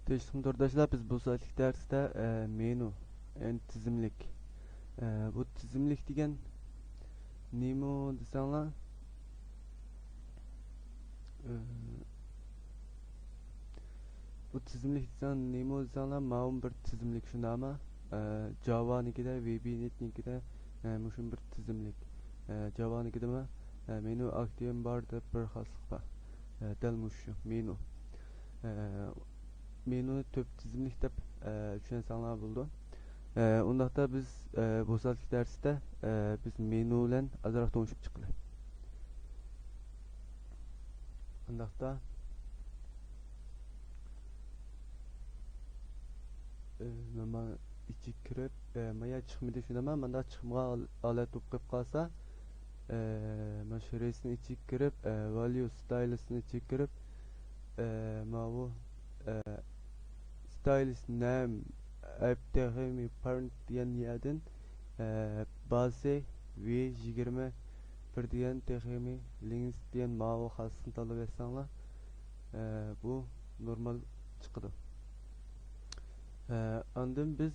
Teşekkür arkadaşlar. Biz bu saatlik derste menü, yani tizimlik. Bu tizimlik degen nemo desanglar, e, bu tizimlik desang nemo desanglar ma'lum bir tizimlik şunda ama Java'nikide, VBNet'nikide muşun bir tizimlik. Java'nikide mi menü aktiven bar deb bir xaslık var. Dal muşu menü. E, Menü töp tizimlik deb düşünsanglar buldu. Undaqda biz bu saatlik derste biz menü bilen azroq tanışıp chiqdi. Undaqda men içi kirib maya chiqmadi shunama manda chiqimga olat bo'lib qolib qolsa men shu reysni ichiga kirib value stylesni ichiga kirib mana bu stylus name aptexmi parent degan yerdan base v20 bir degan texmi links degan mana bu xasni tanlab etsanglar bu normal chiqadi. Andın biz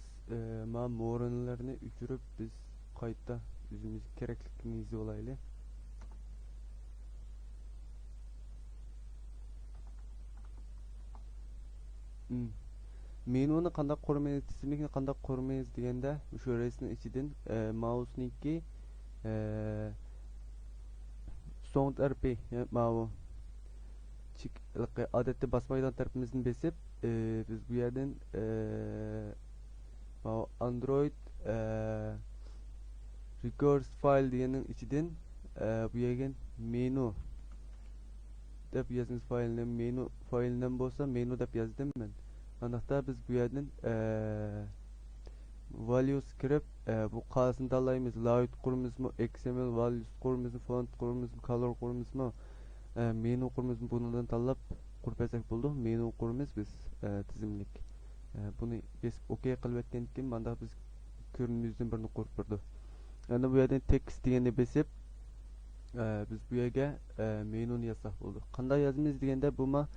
ma moranlarını üçürüp biz kayıtta yüzümüz kereklikimizi olaylı. Menüni qandaq qurmayız, tizimlikni qandaq qurmayız degende şu resmin içinden mouse'niki sound tarafı ma adette basmaydan tarafımızdan besip biz bu yerden Android records file diyenin içinden bu yerden menü dep yazınız file'nin menü file'den bolsa menü dep yazdım ben. Andaqda biz bu yerden values kirip bu qasını tanlaymiz. Layout kurumuz mu, XML values kurumuz mu, font kurumuz mu, color kurumuz mu, menü kurumuz mu bunlardan tanlap kurpasak buldu. Menü kurumuz biz tizimlik. Bunu besip OK qilib etken kim manda biz görünümüzden birini kurup durdu. Yani bu yerden text degende besip biz bu yerge menüni yazsak buldu. Qanday yazımız degende bu ma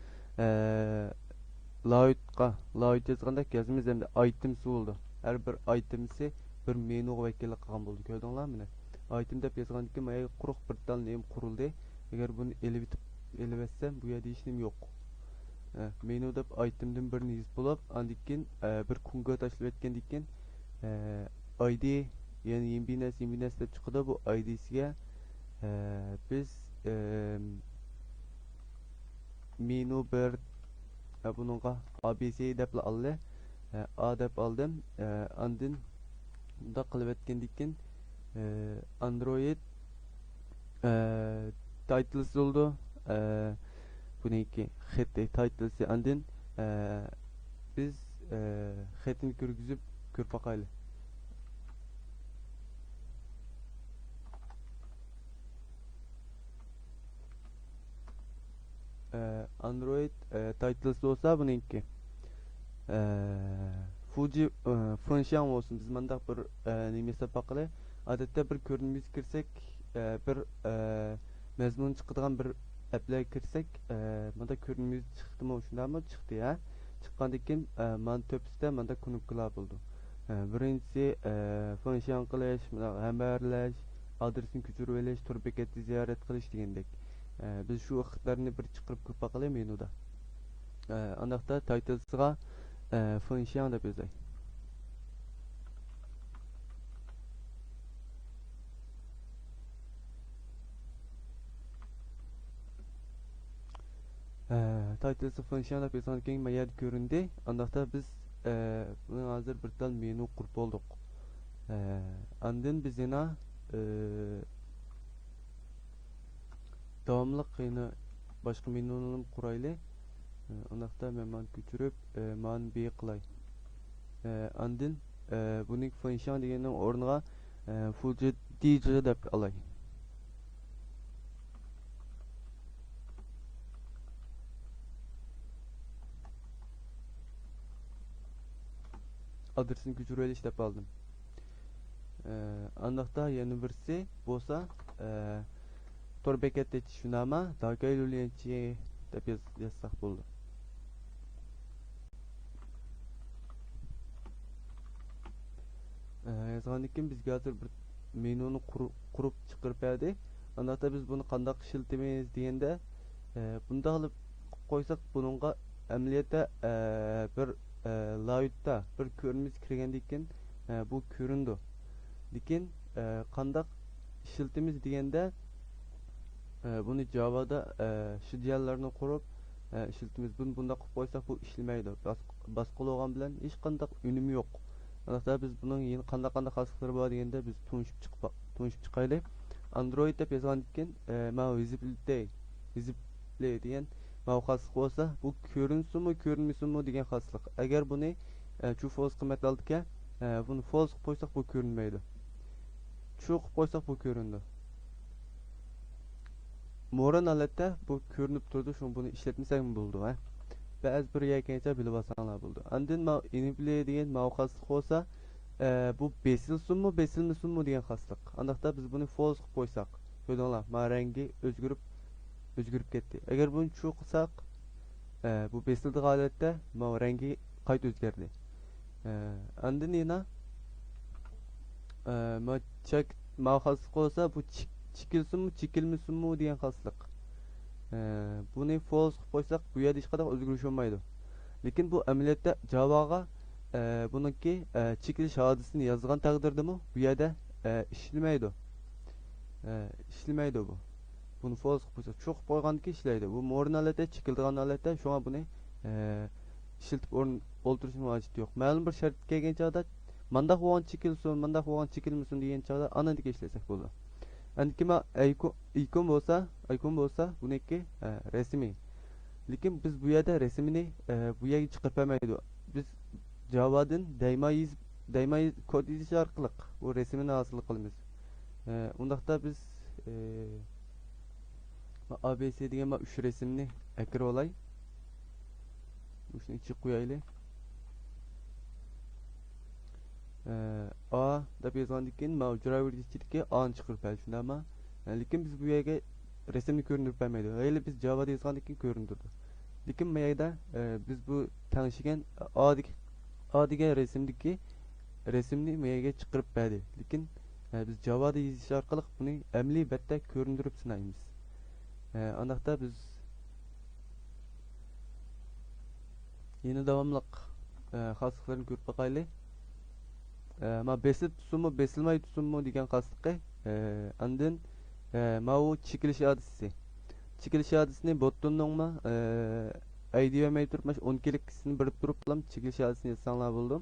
layout yazganda yazımız hem de items oldu. Her bir itemsi bir menü vakillik qilgan bo'ldi. Ko'rdinglar meni? Item deb yozgandan keyin mana quruq bir dal nem qurildi. Agar buni elib etsem bu yerda hech nim yo'q. Menü deb itemdan birini yozib bo'lib, andan keyin bir kunga tashlab etgandan keyin ID yani yembines deb chiqadi. Bu ID'siga biz menü bir bununla ABC deb aldı. A deb aldım. Andın da qilib etgandan keyin Android titles oldu. Buniki xeti titlesi andın biz xetini kirgizib ko'rib baqayli. Android titles olsa buniki Fuji function olsun biz mandaq bir nimesi baqılı adette bir görünümüz kirsek bir mezmun çıkıdığan bir app'le kirsek manda görünümüz çıktı mı şunda mı çıktı ya çıkkandan keyin man töpsüde manda knopkalar buldu. Birinchisi function qilish, haberlash, adresini ko'chirib olish, tur bekatni ziyorat qilish degandek. Biz shu vaqtlarni bir chiqirib ko'p baqalay menuda. Andaqda titlesga function deb yozay. Titlesi function deb yozgan keyin mayad göründü. Andaqda biz buni hozir bir tal menü qurib oldik. Andın biz yana davamlıq yine başqa menüni quraylı. Andaqda men köçürüp man B qılay. Andın buning function degenin o'rniga fuji dj deb alay. Adresini ko'chirib olish deb aldım. Andaqda yana birisi bo'lsa tor bekatda shunama dagaylulenchi deb yazsaq bo'ldi. yazgandan keyin bizga hozir bir menuni qurib chiqarib berdi. Anda biz buni qandaq ishlatamiz deganda bunda qilib qo'ysak buningga amaliyotda bir layutda bir ko'rimiz kirgandan keyin bu ko'rindi. Lekin qandaq ishlatamiz deganda buni Java'da shu diallarni qurib ishlatamiz. Buni bunda qilib qo'ysak bu ishlamaydi. Boshqa bo'lgan bilan hech qanday unumi yo'q. Anda biz buning yana qanday xaslari bor deganda biz tunishib chiqaylik. Android deb yozgandan keyin mana visibility degan xaslik bo'lsa, bu ko'rinsinmi, ko'rinmasinmi degan xaslik. Agar buni true false qiymat oldiga buni false qilib qo'ysak bu ko'rinmaydi. True qilib qo'ysak bu ko'rindi. Moran holatda bu ko'rinib turdi, shuni buni ishlatmasak bo'ldi, ha. Ba'zi bir yakancha bilib olsanglar bo'ldi. Andin enable degan xaslik bo'lsa, bu besilsinmi, besilmasinmi degan xaslik. Andaqda biz buni false qilib qo'ysak, ko'rdinglar, rangi o'zgarib ketdi. Agar buni true qilsak, bu besildi holatda rangi qayta o'zgardi. Andin yana xaslik bo'lsa, bu chekilsinmi, chekilmasinmi degan xaslik. Buni false qilib qo'ysak, bu yerda hech qanday o'zgarish bo'lmaydi. Lekin bu amaliyotda Javaga buniki chekilish hodisini yozgan taqdirdami bu yerda ishlamaydi. Ishlamaydi bu. Buni false qilib qo'ysak, true qilib qo'yganki ishlaydi. Bu mo'rin holatda, chekilgan holatda, shunga buni ishlatib o'ltirishning hojati yo'q. Ma'lum bir shart kelgan chog'da mandaq bo'lgan chekilsin, mandaq bo'lgan chekilmasin degan chog'da anadika ishlasak bo'ladi. Andikima icon bo'lsa buniki rasmiy. Lekin biz bu yerda rasmini bu yerga chiqarib bermaydi. Biz Java'dan daymo kod yozish orqali bu rasmini hosil qilamiz. Undaqda biz ABC degan 3 rasmni akira olay. Shuni ichiga qo'yaylik. A deb yozgandan keyin driver ichidagi A'ni chiqarib beradi, shundaymi? Lekin biz bu yerga rasmni ko'rindirib bermaydi. Hali biz Java'da yozgandan keyin ko'rindirdi. Lekin bu yerda biz bu tanishigan A degan rasmni bu yerga chiqarib berdi. Lekin biz Java'da yozish orqali buni amaliy batda ko'rindirib sinaymiz. Aniqda biz yana davomli xaslaqlarni ko'rib boqaylik. Ma besib tutsunmu, besilmay tutsunmu degan xasliqi andin ma u chekilish hadisi. Chekilish hadisini bottoningmi idea turib 10 kilikisini birib turib bilan chekilish hadisini yazsanglar bo'ldi.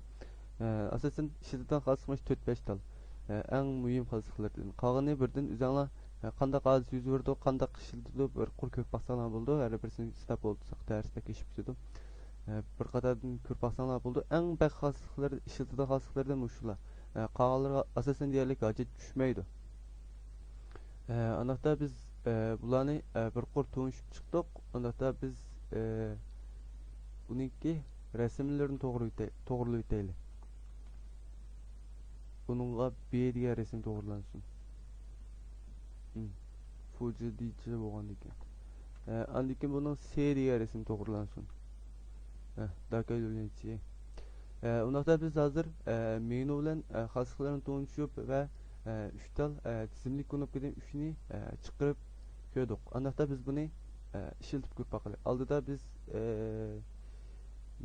Asosan ishitidan xasliqmish 4-5 tal. Eng muhim xasliqlardan. Qolgani birdan o'zinglar qanday hadis yuz berdi, qanday qishildi bir qur ko'p baqsanglar bo'ldi. Har birisini istab olsak darsda keshib ketdi. Bir qatordan ko'rib baqsanglar bo'ldi. Eng bax xasliqlar ishitidan xasliqlardan mushular. Qolganlar asosan deyarli hojat tushmaydi. Aniqda biz bularni bir qur tunishib chiqdik. Aniqda biz buningki rasmlarini to'g'ri o'taylik. Buningga B degan rasm to'g'rilansin. Fuji dichi bo'lgandan keyin. Andikin buning C degan rasm to'g'rilansin. Dakar yo'llanchi. Unda biz hozir menu bilan xaslaqlarni to'nishib va 3 tal tizimlik knopkadan 3ni chiqarib ko'rdik. Anda biz buni ishlatib ko'rib boqaylik. Oldida biz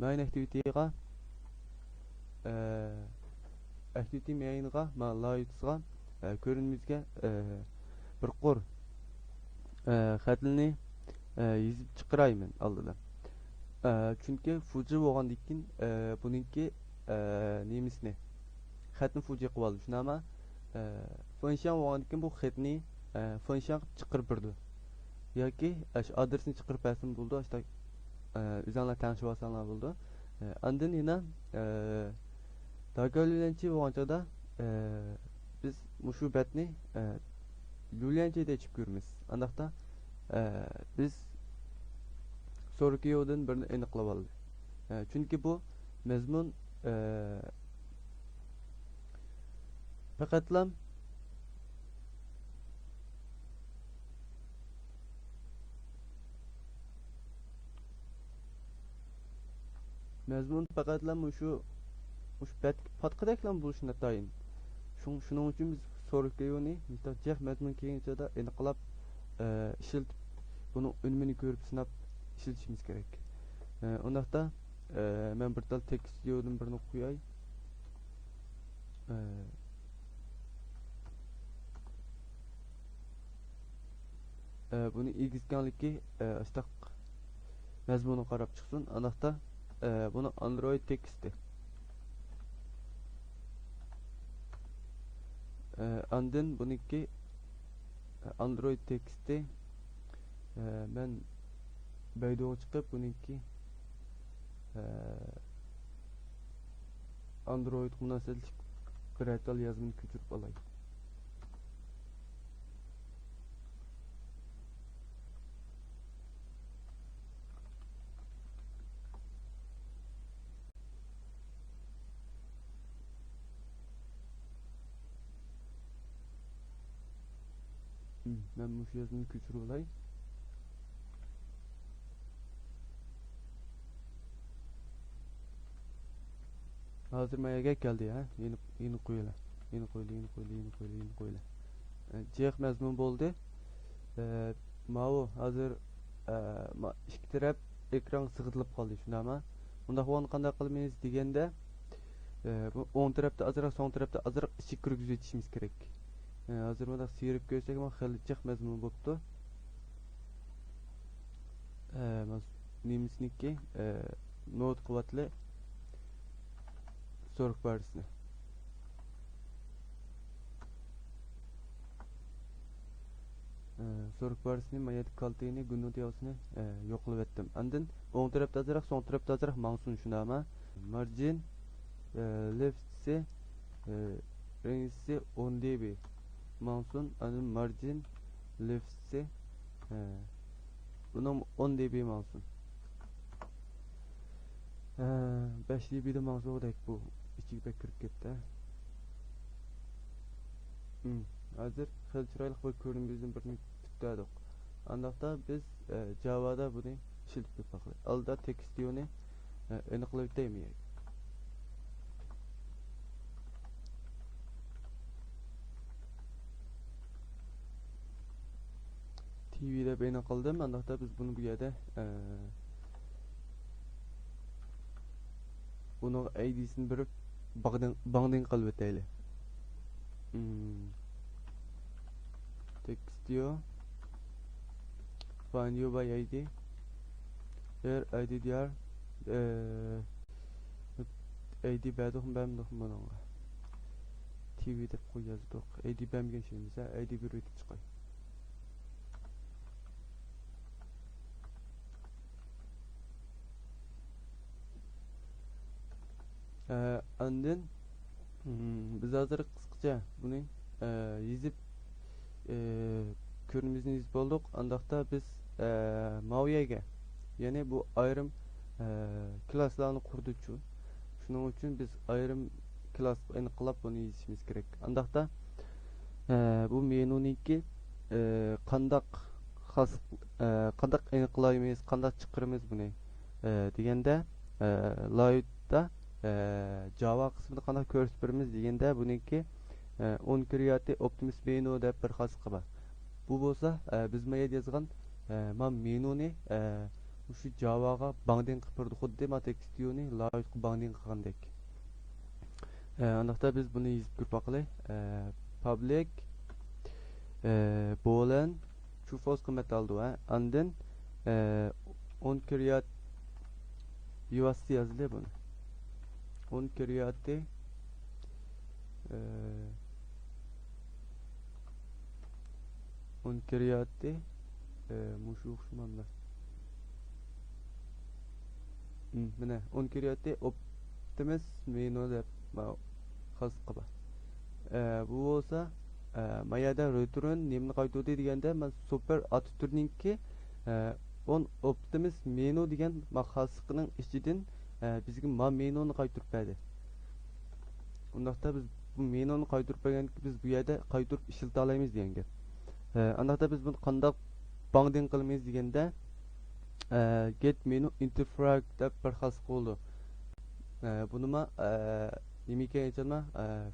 main activity-ga activity main'ga layutga ko'rinmizga bir qor xatni yozib chiqarayman oldida. Chunki fuji bo'lgandan keyin buningki nemisini xatni fuji qilib oldi. Shunama function bo'lgandan keyin bu xatni function chiqarib berdi. Yoki adresini chiqarib bersin bo'ldi. Ashta o'zinglar tanishib olsanglar bo'ldi. Andin yana Dagollanchi bo'lganchada biz mushu batni Lulyanchi deb ko'ramiz. Andaqda biz sonraki yo'ldan birini aniqlab oldik. Chunki bu mazmun faqatlam mazmun faqatlam mushu bat patqadaklam bo'lishini tayin. Shuning uchun biz so'rikayoni jex mazmun keyinchada aniqlab ishiltib buni unumini ko'rib sinab ishlatishimiz kerak. Undaqda men bir tal tekst yo'ldan birini qo'yay. Buni egizganligi astaq mazmuni qarab chiqsin. Undaqda buni Android teksti. Andın buniki Android teksti ben baydoğa çıkıp buniki Android münasebetlik bir atal yazımını köçürüp alayım. Ben bu yazımını köçürüp alayım. Hazır mayaga geldi ya. Yeni koyula. Yeni koyula. Ceyh mezmun boldu. Mao hazır ikki taraf ekran sığdılıp kaldı şuna ama. Bunda onu qanday qilmaymiz degende bu o'ng tarafda azroq, so'ng tarafda azroq ichki kirgizib yetishimiz kerak. Hazır bunda siyirib ko'rsak ham xil ceyh mezmun bo'pti. Nemisniki not quvvatli so'rib barisini. So'rib barisini mayat kaltini günün tiyosini yo'qlab etdim. Andin o'ng tarafda azroq, so'ng tarafda azroq mangsun shunama. Margin left'si rengsi 10 dB mangsun, andin margin left'si bunun 10 dB mangsun. 5 dB'de mangsun odek bu içi pek kirib ketdi. Hazır xil chiroyli bir ko'rinishimizdan birini tutdik. Andaqda biz Java'da buni ishlatib ko'ramiz. Alda tekstiyoni aniqlab o'taymiz. TV'de beni qildim. Andaqda biz bunu bu yerda bunun ID'sini berib bangdan qilib o'taylik. Textio find you by ID here ID diyor ID bəduxum bəm duxum bununla TV deb qo'yazdık ID bəmgen şeyimizə ID bir ötüb çıxay andın biz hazır qısqacha bunu yezib körümüzün iz bulduk. Andaqda biz Maviye'ge yani bu ayrım klaslarını kurduğu için şunun için biz ayrım klas aniqlab bunu yazışımız gerek. Andaqda bu menuniki qandaq xas qandaq aniqlaymiz, qandaq chiqiramiz bunu degende Light'da Java kısmında qandaq ko'rsatib beramiz degende buniki on create optimus menu deb bir xasqı var. Bu bo'lsa biz mayda yozgan men menuni shu Javaga bangdan qilib berdi xuddi ma tekstiyoni Light'ga bangdan qilgandek. Andaqda biz buni yozib ko'rmoqli. Public boolean true false qilmat oldi va andin on create USC yazildi buni. On create on create muşuq şumanlar. Mana on create optimus menu deb xas qaba. Bu bo'lsa mayada return nimni qaytadi deganda men super atturninki on optimus menu degan maxasqining ichidan bizga ma menuni qaytarib berdi. Undaqda biz bu menuni qaytarib berganki biz bu yerda qaytarib ishilta olamiz degan gap. Andaqda biz bunu qandaq bangdan qilmaymiz deganda get menu interfrag deb bir xas qoldi. Bunu nima ekan aytadimi?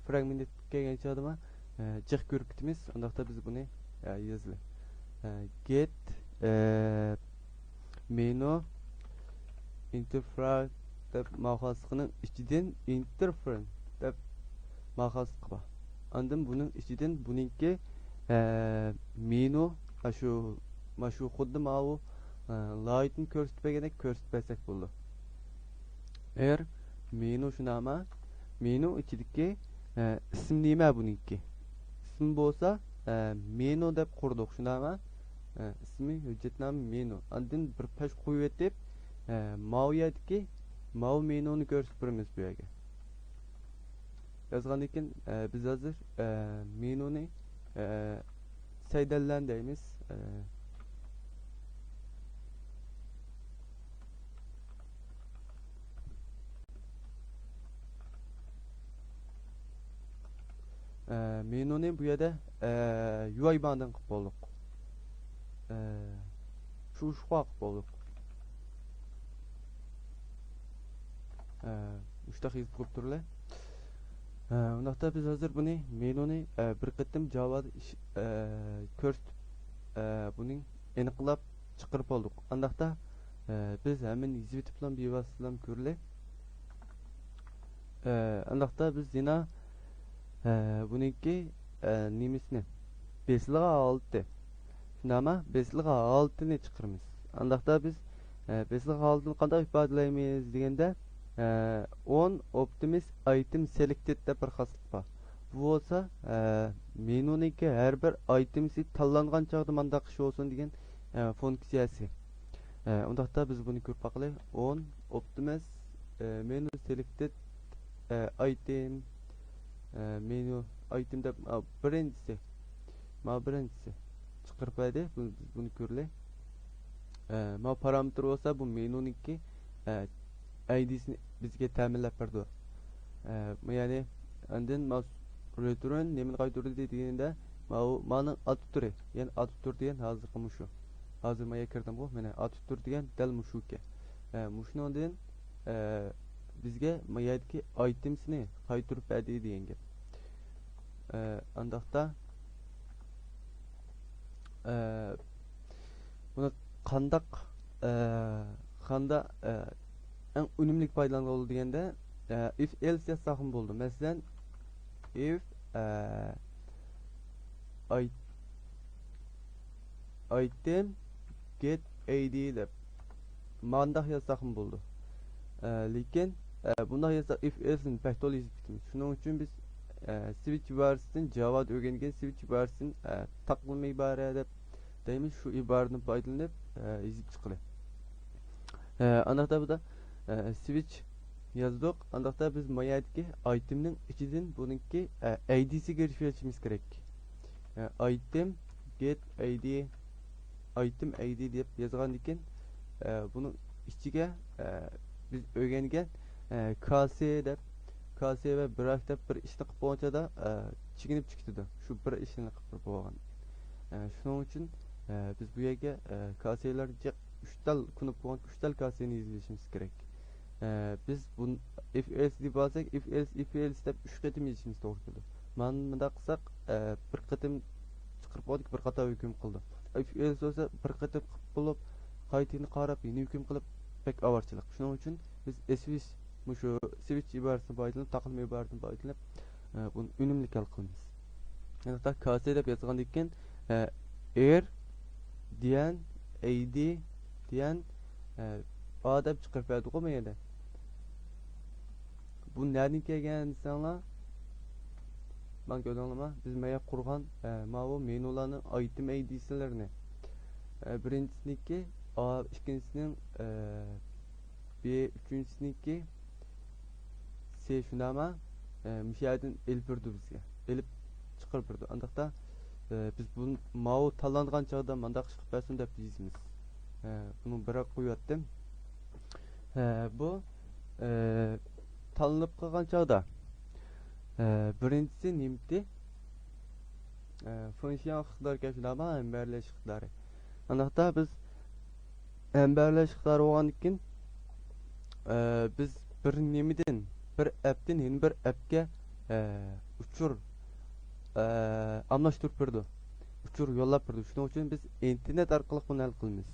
Fragment ekan aytadimi? Jiq ko'rib ketamiz. Undaqda biz buni yozaylik. Get menu interface deb maqasının ichidan interference deb maqas qilib. Andan buning ichidan buningki menu shu xuddi mau lightni ko'rsatmagandek ko'rsatmasak bo'ldi. Eğer menu shunama menu ichidagi ism nima buningki? İsm bo'lsa menu deb qurdik shunama. İsmi hujjatnoma menu. Andan bir pash qo'yib etib maviyatki mav menuni ko'rsatib beramiz bu yerga. Yazgandan keyin biz hozir menuni saydallan deymiz. Menuni bu yerda UI bandan qilib bo'ldik. Shu qilib bo'ldik. Ushta hizb qilib turlar. Undaqda biz hozir buni menuni bir qatim Java'da ko'rsatib buning aniqlab chiqarib oldik. Undaqda biz hemen yozib bilan bevosita ko'rlik. Undaqda biz yana buningki nimisini besliga 6. Shunama besliga 6ni chiqaramiz. Undaqda biz besliga 6ni qanday ifodalaymiz deganda on optimist item selected deb bir xaslık var. Bu olsa menuniki her bir itemsi tanlangan çağda mandaq iş olsun degan funksiyasi. Undaqda biz bunu ko'rib baqaylik. On optimist menu selected item menu item deb birinchisi chiqarib berdi. Biz bunu ko'raylik. Ma parametre olsa bu menuniki ID'sini bizga ta'minlab berdi. Yani andın return nemin qaytardi deganda mana ad turi, yani ad tur degan hozir qilmushu. Hozir men kirdim bu, mana ad tur degan dal mushuke. Mushundan bizga mayadki itemsini qaytarib berdi degan gap. Andaqda buni qandaq en önümlük paydalan oldu degende if else yazsaqım buldu. Mesela if item get id deb mandaq yazsaqım buldu. Lekin bunda yazsa if else'nin pehtol yazıp bitmiş. Şunun için biz switch ibarəsinin Java'da öğrenген switch ibarəsinin taqlım ibarə deb deyimiz şu ibarəni paydalanıb yazıp çıxılır. Anaqda bu da switch yazdık. Andaqda biz mayadki itemning ichidan buningki id'si girishimiz kerak. Item get id item id deb yozgan ekan bunun ichiga biz o'rgangan kase deb kase ve bırak deb bir ishni qilib bo'lganda chiginib chiqdi. Shu bir ishni qilib bo'lgan. Shuning uchun biz bu yerga kaselar 3 tal kunib bo'lgan 3 tal kaseni izlashimiz kerak. Biz bunu if else deb alsak if else deb 3 qatim yezishimiz to'g'ri keldi. Mana bunda qilsak bir qatim chiqarib oldik, bir qator hukm qildi. If else bo'lsa bir qatim qilib bo'lib qaytini qarab yeni hukm qilib pek avarchilik. Shuning uchun biz şu switch ibaresini paydalanib taqilma ibaresini paydalanib bunu unumli hal qilamiz. Yani da kase deb yozgan ekan air diyen id diyen a deb chiqarib berdi qo'maydi. Bu nereden kelgan desanlar? Ben gördüğüm biz maya qurgan mavu menularning item id'silarini birinchisiniki a, ikkinchisining b, uchinchisiniki C şunama müşahidin elip birdi bizga. Elip çıqarib birdi. Andaqda biz bunu mavu tanlangan çağda mandaq chiqib bersin deb deymiz. Bunu biroq qo'yatdim. Bu tanlanib qolgan çağda birinchisi nimti funksiyon iqtidorga shunama emberlash iqtidori. Andaqda biz emberlash iqtidori bo'lgan ekan biz bir nimiden bir app'ten yeni bir app'ga uçur almashtirib berdi. Uçur yollab berdi. Shuning uchun biz internet orqali buni hal qilamiz.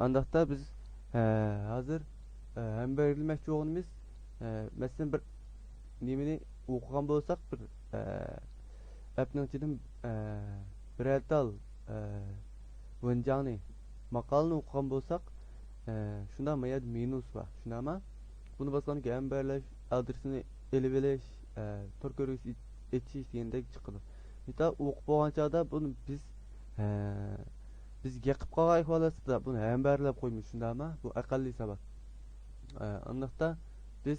Andaqda biz hozir ham belgilamoqchi bo'lganimiz masalan bir nimani o'qigan bo'lsak bir app'ning ichidan bir atal Vıncanı makalını okuyan bulsak şundan mı ya minus var. Şuna ama bunu basalım ki emberleş adresini eliveleş torkörüs etçi diyende çıkılır. Nita okup boğan çağda bunu biz yakıp kağay falası da bunu emberlep koymuş şunda ama bu akalli sabah. Anlıkta biz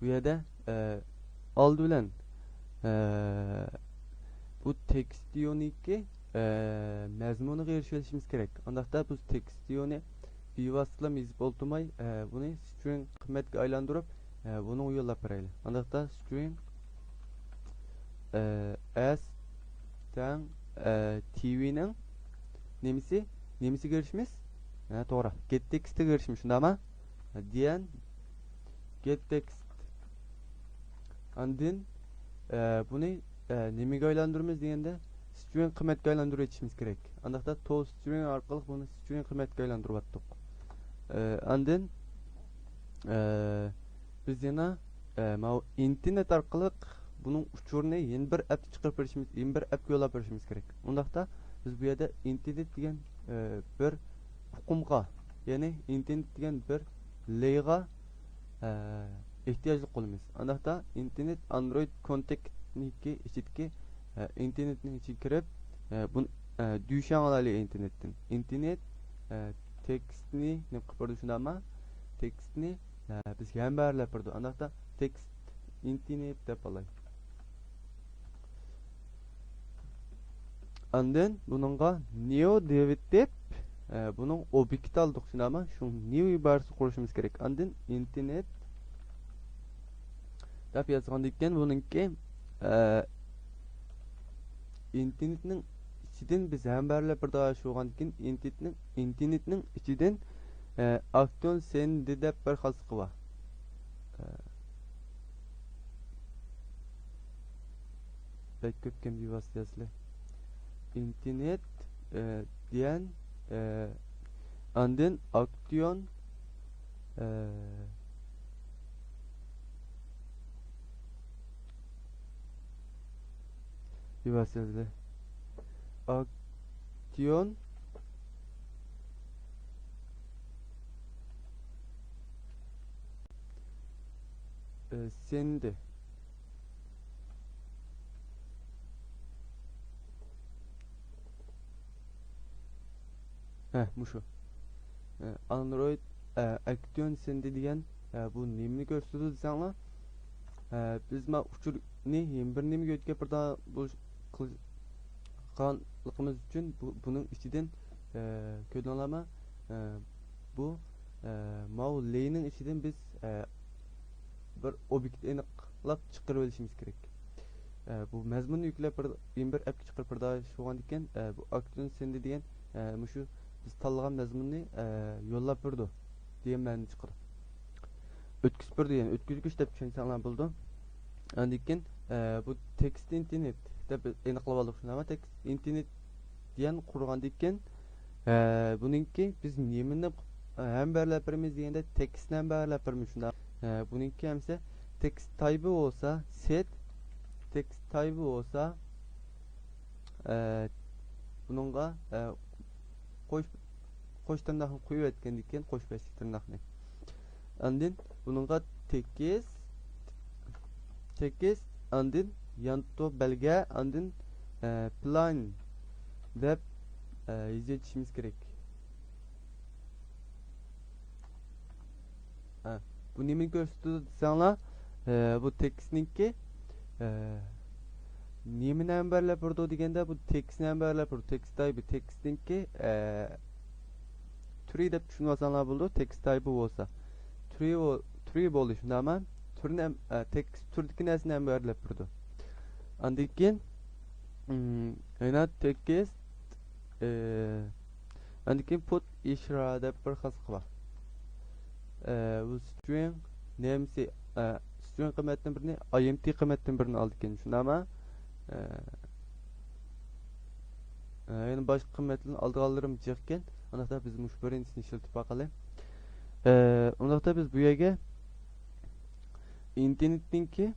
bu yerde aldı ulan bu tekstiyoniki mazmuniga erishishimiz kerak. Undaqda biz tekstiyoni bevosita mezib oltirmay buni string qiymatga aylantirib buni yo'llab beraylik. Undaqda string as tang tv'ning nemisiga erishimiz to'g'ri get textga erishimiz shundami? Diyen get text andin buni nimaga aylantiramiz deganda string qiymatga aylantirib etishimiz kerak. Andaqda to string orqali buni string qiymatga aylantirib atdik. Andin biz yana internet orqali buning uchurini yeni bir app chiqarib berishimiz, yeni bir app yo'llab berishimiz kerak. Undaqda biz bu yerda internet degan bir huquqqa, ya'ni internet degan bir layga ehtiyojli qolamiz. Andaqda internet Android kontaktniki ichidagi internetning ichiga kirib buni dushan olaylik internetdan. Internet tekstni nima qilib berdi shundami? Tekstni bizga ham barlab berdi. Andaqda tekst internet deb olay. Andın bununla new deb bunun obyekti aldık şundami? Şu new ibarəsi quruşumuz kerak. Andın internet deb yazgandan bununki internetning ichidan biz ham barlab bir daha sho'g'ankin internetning ichidan aktion sen deb bir xasqi bor. Pek köpkem bevositasiz internet diyen andın aksiyon bevositasiz aksiyon sendi muşu Android aksiyon sendi diyen bu nimni gösterdi desanglar biz ma uçur ne bir nimi götke bir daha bu qilganligimiz uchun buning ichidan ko'rinolama bu mavlayning ichidan biz bir obyekt aniqlab chiqarib olishimiz kerak. Bu mazmunni yuklab bir app chiqarib bir daha sho'g'an ekan bu aksiyon sendi degan mushu biz tanlagan mazmunni yo'llab berdi degan ma'ni chiqadi. O'tkazib berdi yani o'tkazgich deb tushunsanlar bo'ldi. Andikin bu text internet deb aniqlab oldik shuni ama text internet degan qurgandan keyin buningki biz nimani ham barlab beramiz deganda tekstni ham barlab beramiz shunda. Buningki hamsa text type olsa set text type olsa bununla qo'sh tırnaqni qo'yib aytgandan keyin qo'sh beshik tırnaqni. Andin bununla text andin yanto belge andin plan deb yazışımız gerek. Bu nemi gösterdi sana bu tekstninki nemi numberlab berdi deganda bu text numberlab berdi. Text type tekstninki tree deb tushunmasanlar bo'ldi. Text type bo'lsa tree bo'lishi shundami? Turni text turdagi narsani numberlab berdi. Andan keyin yana text andan keyin put ishra deb bir xasqa bor. Bu string nemsi string qiymatdan birini IMT qiymatdan birini aldı ekan. Shundami? Yani başka qiymatlarni aldıqanlarım jiq ekan. Undaqda biz mush birinchisini ishlatib baqaly. Undaqda biz bu yerga internetninki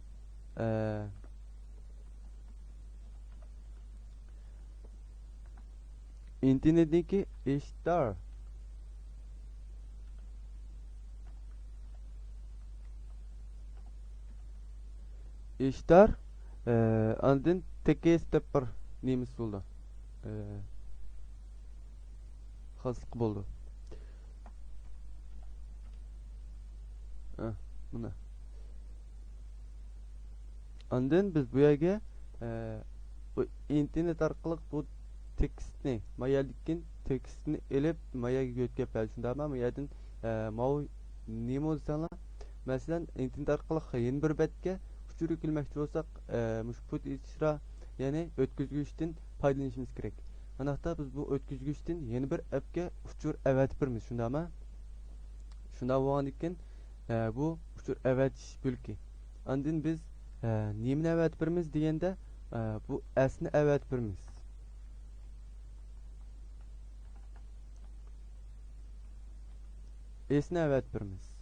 internetninki star andın teke step bir nemiz oldu. Xaslık boldu. Buna. Andın biz bu yerga bu internet arqılıq bu tekstni, mayaldikin tekstni elip mayaga götkep berdi. Şundama mayadın mau nemo desanglar. Mesela internet arqılıq yeni bir betke uçur yükülmekçi olsak muş put içra yani ötküzgüçten paydalanışımız gerek. Anaqta biz bu ötküzgüçten yeni bir appga uçur evet birmiz. Şundama şunda bolğan ekan bu uçur evet bölki. Andın biz nemini evet birmiz degende bu asni evet birmiz. Esni evet birmiz.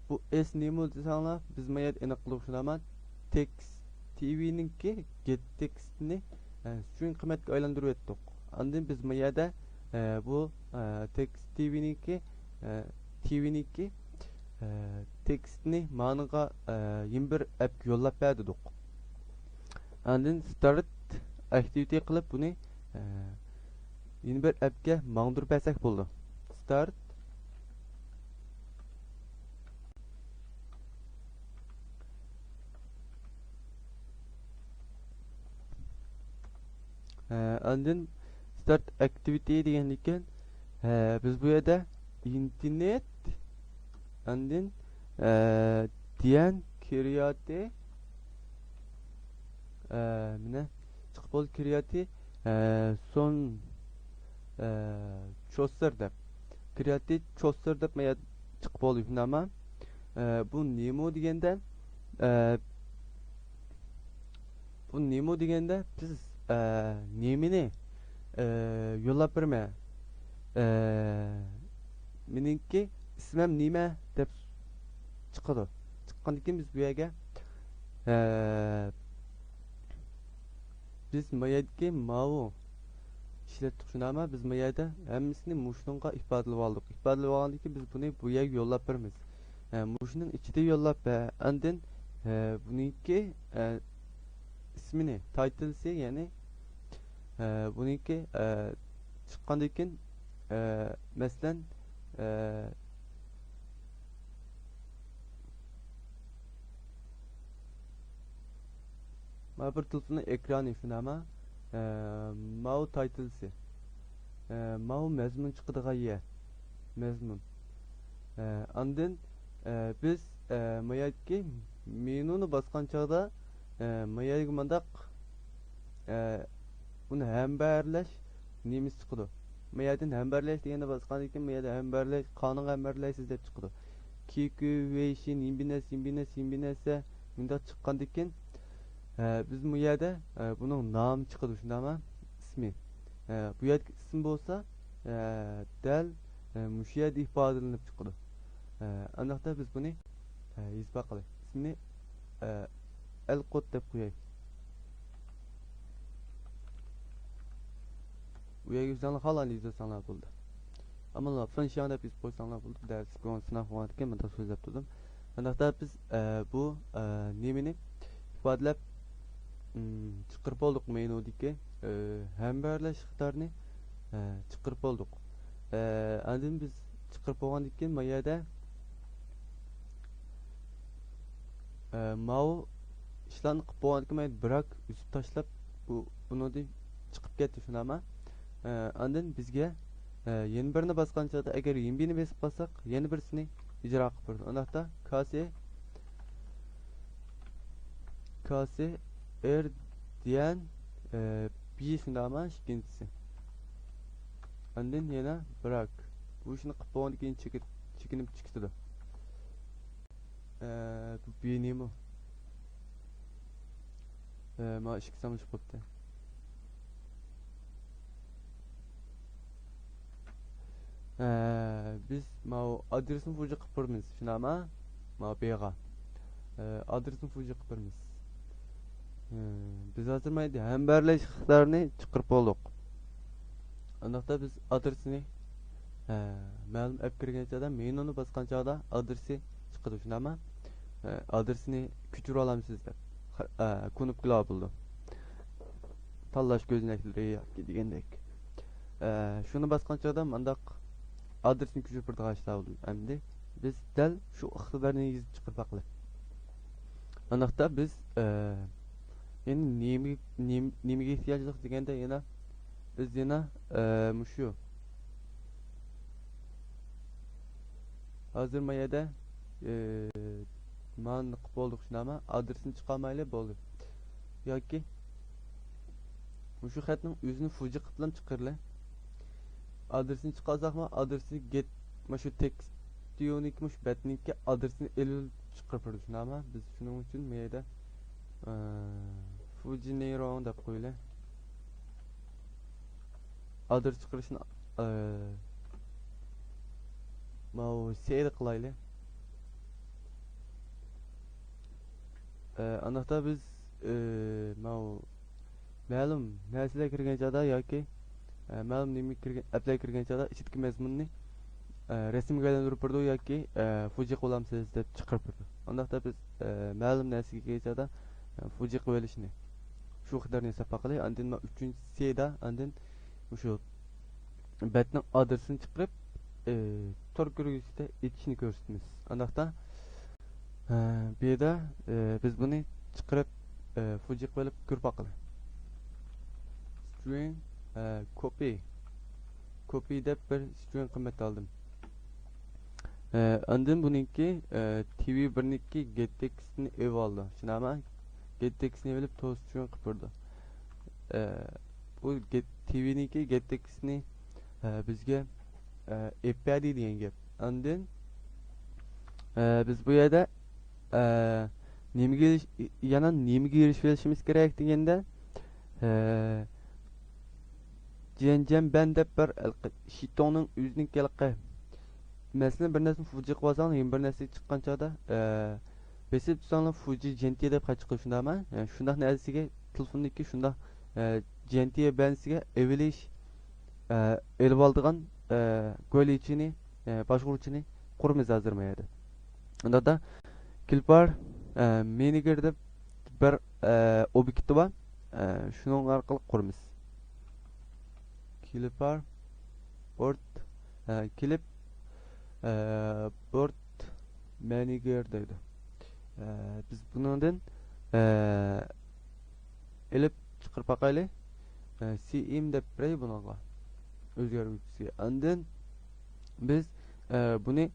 Bu es nemu desanglar biz mayat aniqlıq şundama text TV'ninki get textini string qiymatga aylandırıp etdik. Andın biz mayada bu text TV'ninki tekstini manıga yeni bir app yollap berdik. Andın start activity qilib buni yeni bir appga mağdırıp bersak boldu. Start andın start activity degenlikken biz bu yerda internet andın diyen create mine çıkıp ol create son çözer dep create çözer dep maya çıkıp oluyor ama bu nemo degende biz nemini yollap berme meninki ismim nime dep çıkıdı. Çıkkandan keyin biz bu yerga biz mayadagi mau ishlatdik shundami biz mayada hammasini mushunga ifodalab oldik. İfodalab olgandan keyin biz buni bu yerga yollab beramiz. Mushuning ichida yollab andin buniki ismini titlesi yani buniki chiqqandan keyin masalan ma bir telefonni ekrani shundami mau titlesi mau mazmun chiqadigan yer mazmun andin biz mayatki menuni bosgan chog'da mayaga mandaq buni hambarlash nemiz chiqadi. Mayadan hambarlash deganda bosgandan keyin mayada hambarlash qonun hambarlaysiz deb chiqadi. Kikuation imbinasa bundaq chiqqandan keyin biz bu yerda bunun nomi chiqadi shundami ismi bu yerda ism bo'lsa dal mush yerda ifodalanib chiqadi. Aniqda biz buni yozib baqaly. İsmini el kod deb qo'yaylik. Bu yerga yozsanglar halal yozsanglar bo'ldi. Ama function deb yozib qo'ysanglar bo'ldi. Ders ko'rsatma qilgan ekan, men so'zlab turdim. Aniqda biz bu nemini ifodalab chiqirib oldik menudagi hambarlash iqtidorini chiqirib oldik. Andin biz chiqirib olgandan keyin bu yerda mau ishlarni qilib bo'lgandan keyin biroq uzib tashlab buni chiqib ketdi shunami. Andin bizga yeni birini bosgan chog'da agar yeni birini besib qolsak yeni birisini ijro qilib berdi. Undaqda kase er diyen bir shundami ikkinchisi. Andin yana biroq bu ishni qilib bo'lgandan keyin chekinib chiqdi. Bu benim o. Ma ışık samış koptu. Biz ma adresin fuji kıpırmız. Şuna ma beyga. Adresin fuji kıpırmız. Biz hazır maydı. Hem berleş xıklarını çıkırıp olduk. Anaqda biz adresini ma'lum app kirganchada men uni bosganchada adresi chiqadi shunami adresini ko'chirib olamiz deb knopkalar bo'ldi tanlash ko'zoynakli degandek shuni bosganchada mandaq adresini ko'chirib turg'achlar bo'ldi endi biz dal shu iqtidorni yezib chiqib baqli anaqda biz endi nimaga ehtiyojliq deganda yana biz yana mushu hazır mayada man qilib bo'ldik shunami adresini chiqarmayli bo'ldi yoki mushu xatning o'zini fuji qilib chiqirli adresini chiqarsaqmi adresini get mushu tekst dionik mush batniki adresini elib chiqirib shunami biz shuning uchun mayada fuji neuron deb qo'yli adres chiqarishni mau seyir qilayli anaqda biz mau ma'lum narsalar kirganchada yoki ma'lum nima kirgan applar kirganchada ichki mazmunni rasmga aylantirib turdi yoki fuji qo'lamsiz deb chiqarib turdi anaqda biz ma'lum narsaga kelganda fuji qilib olishni shu qidarni sapaqli andin 3-da andin shu batning adresini chiqarib tor görgüsüde etişini görsünüz. Anaqda bu yerda biz buni chiqarib fuji qilib ko'rib baqili. String copy deb bir string qiymat oldim. Andin buniki TV1'niki getText'ni ev oldi. Shunami getText'ni olib to string qilib turdi. Bu TV'niki getText'ni bizga API degan gap. Andin biz bu yerda nimaga erishishimiz kerak deganda jenjam ben deb bir shitonning o'zinikiligi masalan bir narsani fuji qilib olsang yana bir narsa chiqqan chog'da besib tutsanglar fuji jentiya deb chiqib shundami shundaq narsaga telefonniki shundaq jentiya bansiga evilish elib oldigan go'lichini boshquruvchini qurmiz hozir mayada unda Clipper manager deb bir obyekt bor shuning orqali qurmiz Clipper clip board manager deydi biz bundan elib chiqarib baqayli cm deb biray bunaqa o'zgaruvchisi andin biz buni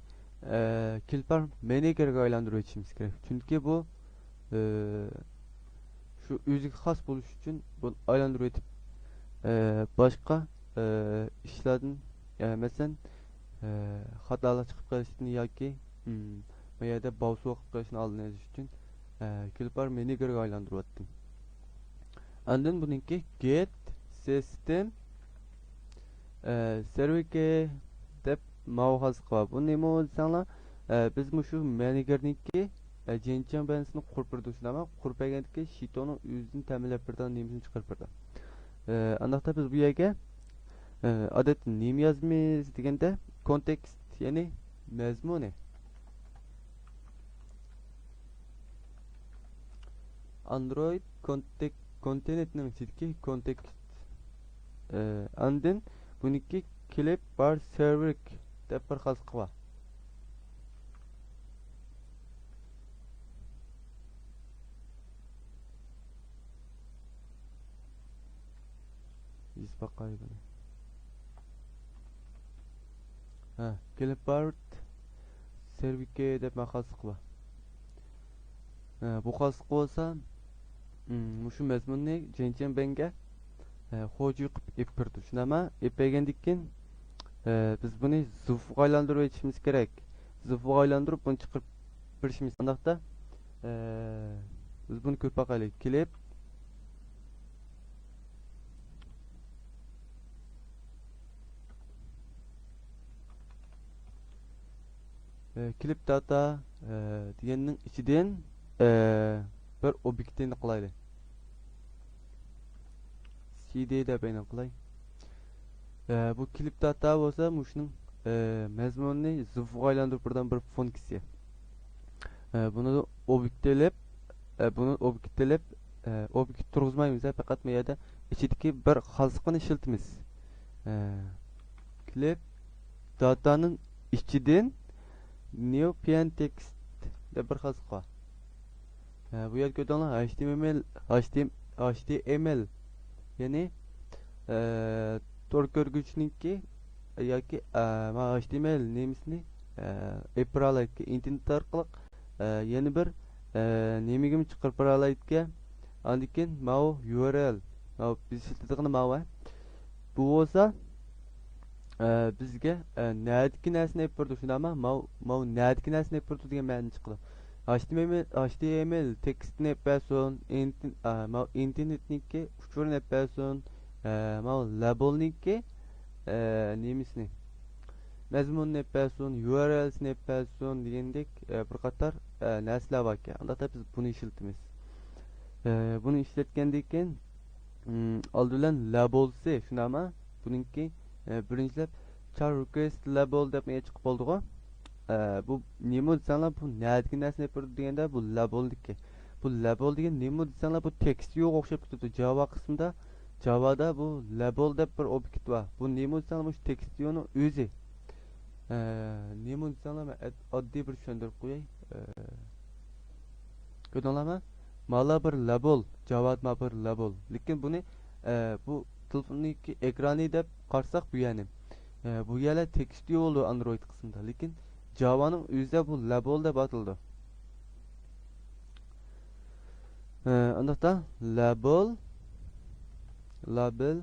Clipper managerga aylantirib o'tishimiz kerak chunki bu shu o'ziga xos bo'lish uchun buni aylantirib o'tib boshqa ishlardan masalan xatolar chiqib qolishini yoki bu yerda bovsu o'qib qolishini oldini olish uchun Clipper managerga aylantirib o'tdim andin buniki get system serverga deb mavhaz qilib bu nima desanglar biz shu managerninki jencham bansini qurib turishni qurib bergandiki shitoning o'zini ta'minlab birdan nemisini chiqarib birdan anaqda biz bu yerga odatda nima yozamiz deganda kontekst ya'ni mazmuni Android contenetning ichidagi kontekst andin buniki clip bar server deb bir xil qilib isbaqay buni clip bar server deb xil qilib bu xil bo'lsa shu mazmunni jenchen benga xo'ja qilib epirdi shunama epagandikin biz buni zufga aylantirib o'tishimiz kerak zufga aylantirib buni chiqarib berishimiz aniqda Biz bunu ko'rib boqaylik. Klip klip data deganning ichidan bir obyektni qilaylik. CD deb e'lon qilay. Bu klip data bo'lsa, mushuning mazmunni zifga aylantirib birdan bir funksiya. Bunu obyektlab obyekt turg'izmaymiz, faqat bu yerda ichidagi bir xalqini ishiltimiz. Klip dataning ichidan new text deb bir xalq bor. Bu yerga ko'rdinglar, HTML ya'ni tor ko'rguvchiniki yoki HTML nemisini epralayki internet orqali yana bir nemigim chiqarib beralayotgan andikin mau URL biz ishlatadigan mau bu bo'lsa bizga nadiki narsani olib berdi, shundaymi? Mau nadiki narsani olib berdi degan ma'no chiqdi. HTML tekstni olib bersin, mau internetniki uchurini olib bersin, mau labelniki nemisini mazmunni olib bersin, URL'sini olib bersin degandek bir qator narsalar bor ekan. Unda biz buni ishlatamiz. Buni ishlatgandan keyin oldi bilan labelsi, shundaymi? Buningki birinchilab char request label deb chiqib qoldi-ku. Bu nima desanglar, bu nadiki narsani olib berdi deganda bu labeldiki. Bu label degan nima desanglar, bu tekst yo'q o'xshab ketdi. Java qismida Java'da bu label deb bir obyekt var. Bu nima desanglar, bu tekstiyonun o'zi. Nima desanglar, men oddiy bir tushuntirib qo'yay. Ko'rdinglarmi? Mana bir label, Java'da bir label. Lekin buni bu telefonniki ekrani deb qarsak bu yani. Bu yerlar tekst yo'qdi Android qismida. Lekin Java'ning o'zida bu label deb atildi. Undaqda label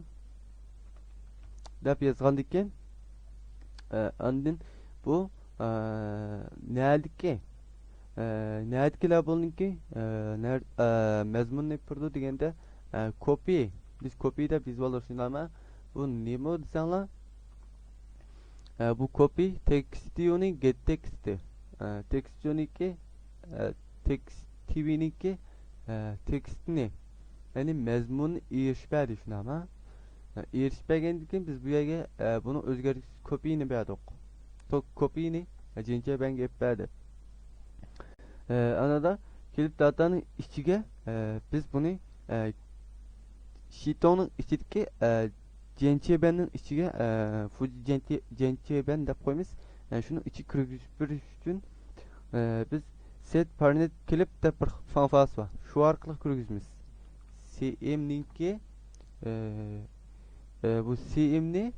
deb yozgandan keyin andin bu nadiki labelniki mazmunni purdu deganda copy biz copy deb yozib olishimiz. Bu nima desanglar, bu copy textioni get texti textioniki text tvniki tekstni ya'ni mazmunni erishbadi, shunami? Erishmagandan keyin biz bu yerga buni o'zgartirish copyni berdik. Copyni jincha banga berdi. Anada kelib dataning ichiga biz buni sheetning ichidagi jenchebenning ichiga fuji jencheben deb qo'yamiz. Shuni ichi kirgizib uchun biz set parnet klip deb bir funksiyasi bor. Shu orqali kirgizamiz. cm'ninki bu cm'ni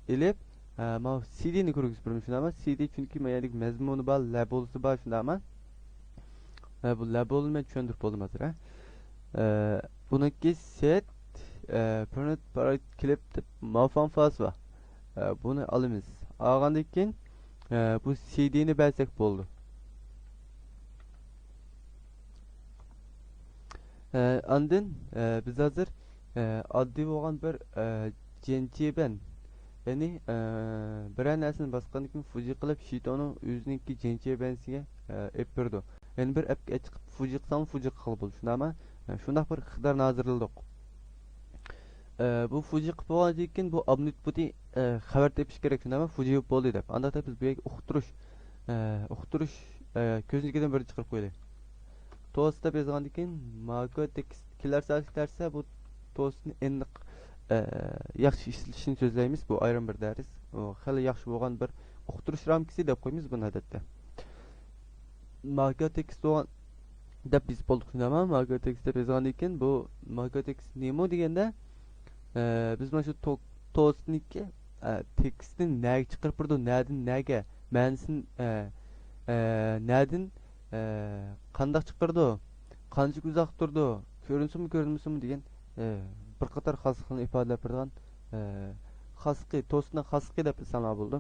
ilib ma cd'ni kirgizib beramiz, shundami? Cd chunki mayalik mazmuni bor, labelsi bor, shundami? Bu labelni men tushuntirib bo'ldim hozir. Buniki set parnet clip deb funksiyasi bor. Buni olamiz. Olgandan keyin bu cd'ni bersak bo'ldi. Andın biz hazır addi bo'lgan bir jencheben ya'ni bir narsani bosgandan keyin fuji qilib shitoning o'ziniki jenchebensiga olib berdi. Ya'ni bir appga chiqib fuji qilsam fuji qilib bo'ldi, shundami? Shundaq bir iqtidor hozirladik. Bu fuji qilib bo'lgandan keyin bu abnut buti xabar tepish kerak, shundami? Fuji bo'ldi deb. Anda biz bu yerga uqtirish ko'znikidan bir chiqarib qo'yaylik. Toast'ta bezgandan keyin marka tekst kelarsa bu toastni aniq yaxshi ishlatishni so'zlaymiz. Bu ayrim bir dars. O xili yaxshi bo'lgan bir uqtirish ramkasi deb qo'yamiz buni odatda. Marka tekst bo'lgan deb biz bo'ldiqnama marka tekst deb yozgandan keyin bu marka tekst nima deganda biz mana shu toastniki tekstni naga chiqarib turdi, nadin naga ma'nosini nadin qandoq chiqirdi, qancha uzoq turdi, ko'rinsinmi degan bir qator xoslikni ifodalab turgan xosqi to'sni xosqi deb sanab bo'ldi.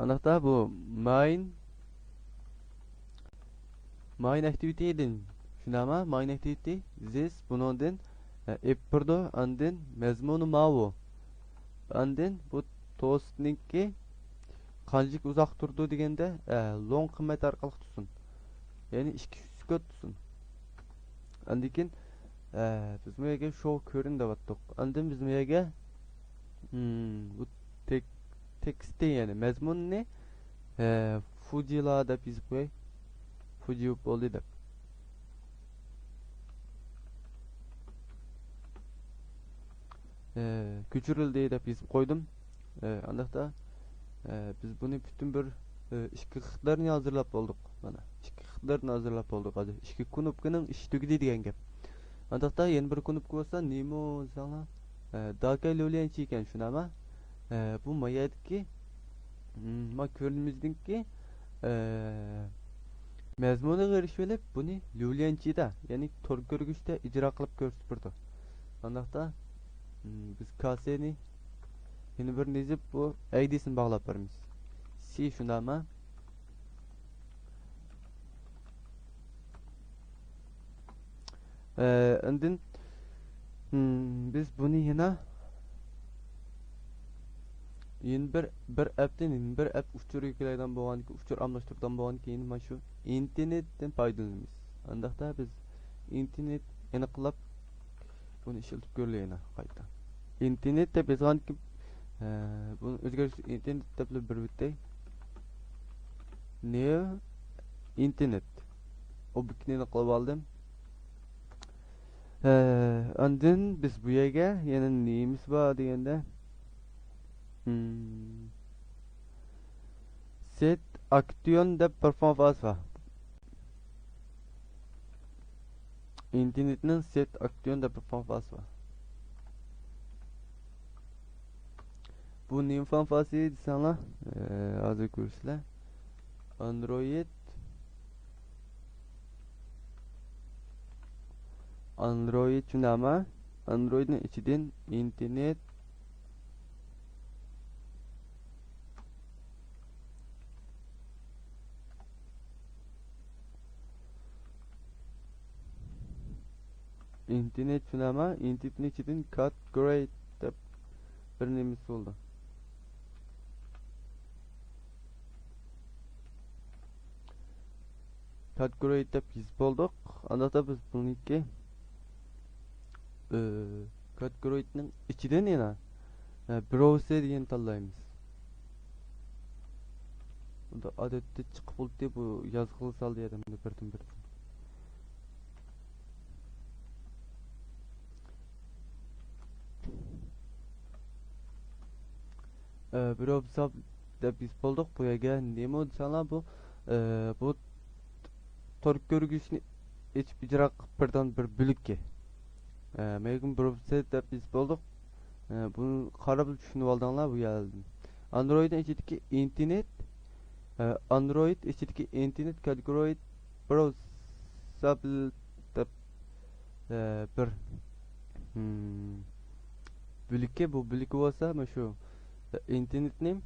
Aniqda bu main Main activity edin. Şunama main activity this bunun epperdo andin mezmunu mavu. Andin bu toastninki kancık uzak durdu degende long kıymet arkalık tutsun. Yani işki süsköt tutsun. Andikin biz bu yege show körün de battık. Andin biz bu yege bu tekste yani mezmun ne? Fujila da biz bu Fuji oldu da. Küçürüldü de biz koydum. Andakta biz bunu bütün bir işki kıtlarını hazırlap olduk bana. İşki kıtlarını hazırlap olduk hadi. İşki kunupkının iş tügüdü diyen gep. Andakta yeni bir kunupku olsa nemo sana daka lolyen çiken şuna ama bu mayadki ma körümüzdeki mezmunu görüşvelep bunu lolyençida yani tor görgüçte icra kılıp görsüpürdü. Andakta biz kaseni yeni bir nizip bu aidisini bağlap verimiz. Si şunda ama andın biz bunu yeni bir app'ten yeni bir app uçtur yüklerden boğan ki uçtur amlaştırdan boğan ki yeni maşu internetten paydalanırız. Andakta biz internet yeni kılap bunu işiltip görüleyene kayda. İnternette biz ki bunu özgür internette bile bir bitti. Ne internet o bikini kılıp aldım. Andın biz bu yege yeni neyimiz var diyende set aksiyon de performans var. İnternetin set aksiyon de performans var. Bu neyim fanfası sana azı kursla Android çünkü ama Android'in içinden internet çünkü ama internetin içinden cut grade de bir neyimiz oldu. Cut grade de biz bulduk. Anda biz bununki Category'nin içinden yana browser diyen tallayımız. Bu da adette çıkıp oldu bu yazgılı sal diyelim birdim. Browser da biz bulduk bu yega nemo sana bu tork görgüsünü hiç bicrak birden bir bölükke. Megan browser da biz bulduk. Bunu karabıl düşünüp aldığınlar bu geldim. Android'in içindeki internet Android içindeki internet kategori browser da bir bölüke bu bölüke olsa ama şu internet name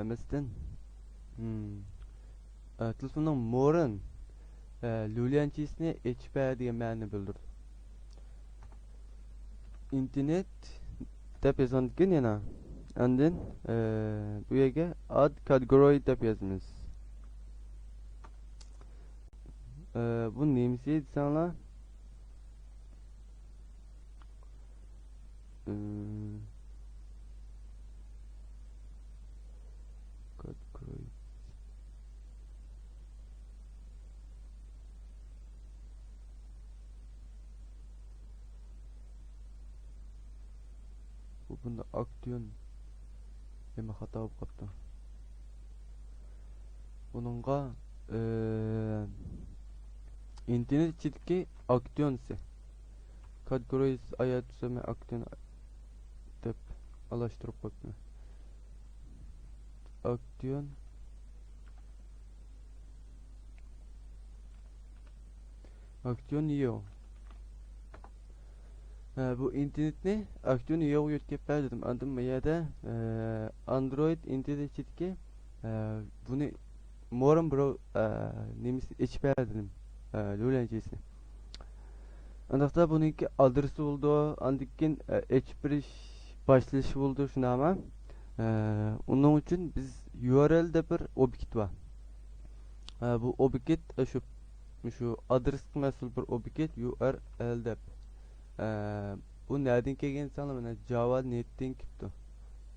mesela telefonun morun lülyançisine HP diye mani bildir. İnternet dep yazanken yana andın bu yege ad category dep yazmamız. Bu neymişi sana category bu bunda aksiyon yeme hata olup kaptı. Bununla internet içindeki aksiyon ise categories ayet söme aksiyon dep alaştırıp bakma. Aksiyon yiyor. Bu internet ne? Aksiyon yiyor yütkep dedim. Anladın mı ya da Android internet içindeki bunu Moran bro neymiş HP dedim. Lölencesi. Andakta bununki adresi oldu. Andikin H1 başlayışı oldu şuna ama. Onun için biz URL'de bir objekt var. Bu objekt şu adres mesul bir objekt URL dep. Bu nereden kelgen sanırım Java net'ten kipti.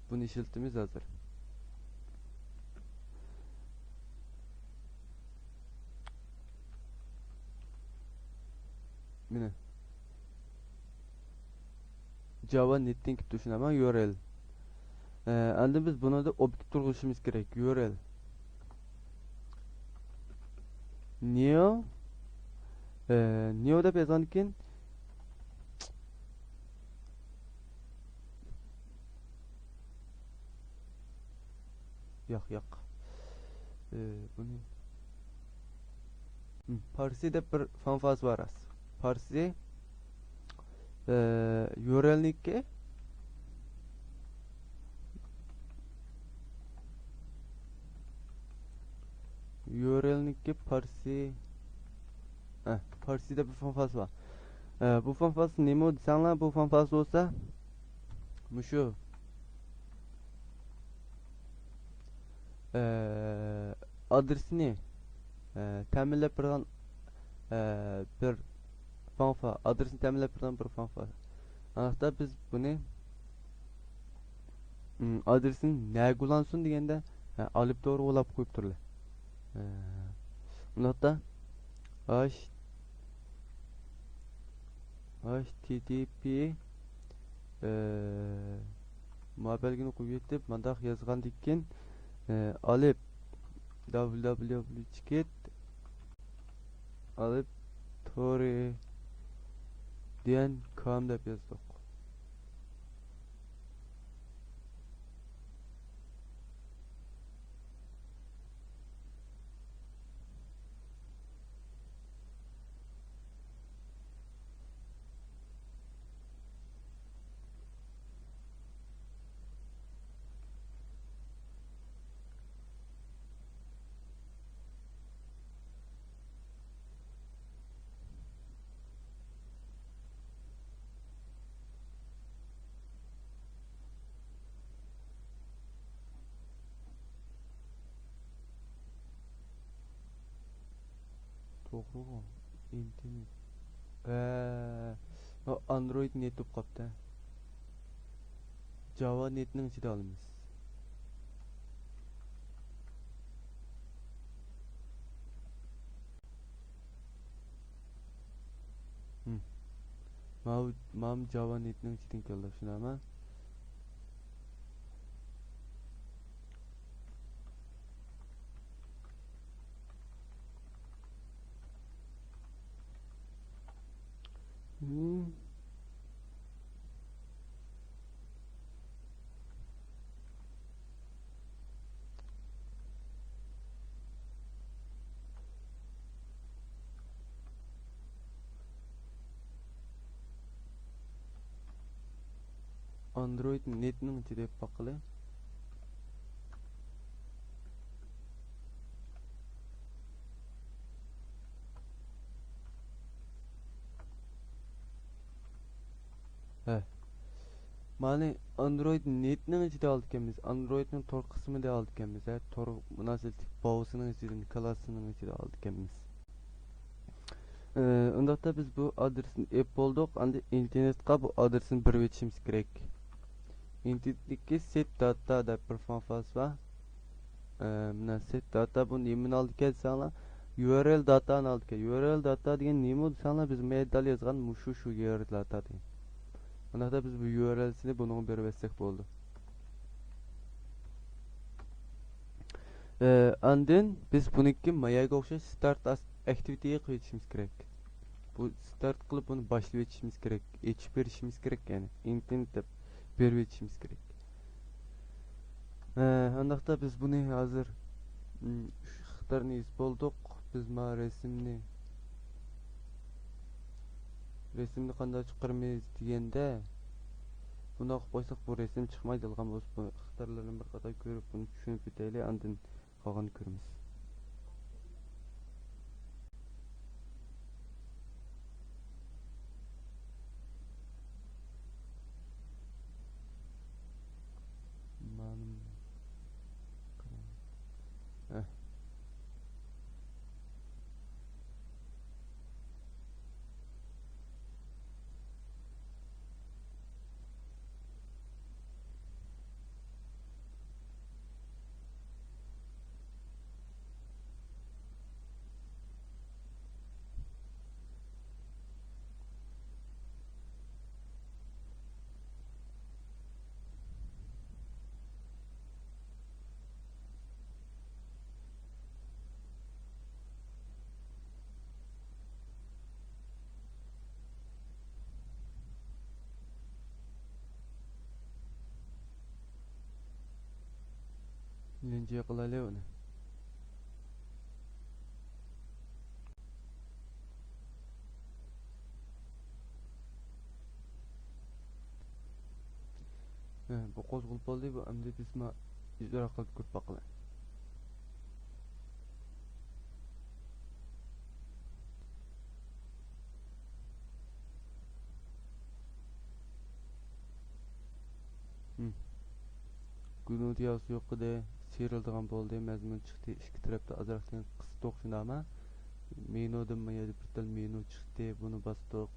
Bunu işiltimiz hazır. Mine Java net'ten kipti şuna ama URL. Anda biz buna da objekt turguşumuz gerek. URL new new dep yazanken yak. Bunu Parsi de bir fanfaz var as. Parsi URL'niki Parsi Parsi'de bir fanfaz var. Bu fanfaz ne mi desenler bu fanfaz olsa şu adresini təminləb turğan bir fanfa adresini təminləb turğan bir fanfa. Anaqda biz bunu adresin nə qulansın degəndə alıb doğru olab qoyub turlar. Anaqda http mabelgini qo'yib etib mandaq yazgan dekken alib www alib tori diyen kam dep yazdık. Doğru. İnternet. O Android net tup kapta. Java netning ichida olamiz. Mam Java netning ichidan keldi shunami? Android netning ichida baqili. Mani Android netning ichida oldik ekanmiz. Androidning tor qismida oldik ekanmiz. Tor munosabatlik bovsining ichidan, klassining ichida oldik ekanmiz. Undaqda biz bu adresni ep boldik. Endi internetga bu adresni berib etishimiz kerak. İnternetdeki set data deb bir fanfas var. Mana set data bu nimani oldi kelsanlar URL datani oldi kel. URL data degan nima desanlar biz meddal yozgan shu URL data degan. Undaqda biz bu URL'sini bunun berib etsek bo'ldi. Andın biz buniki mayaga o'xshash start activity'ga qo'yishimiz kerak. Bu start qilib buni boshlab etishimiz kerak. Echib berishimiz kerak yani. Internet deb berib etishimiz kerak. Andaqda biz buni hozir xatarni iz bolduq. Biz ma resimni qanday chiqarmaymiz deganda buni qilib qo'ysak bu resim chiqmaydi degan bo'lsa bu xatarlarni bir qator ko'rib buni tushunib ketaylik, andin qolganini ko'ramiz. İkinci kılaylı onu. Bu qo'zg'ilib bo'ldi, bu endi biz ijro qilib ko'p baqila. Günün diyası yok de serildiğin bo'ldi, mazmun chiqdi, ikki tarafda azroqdan qisdiq shunama. Menudan mı yedi bir menu çıktı, bunu bastık.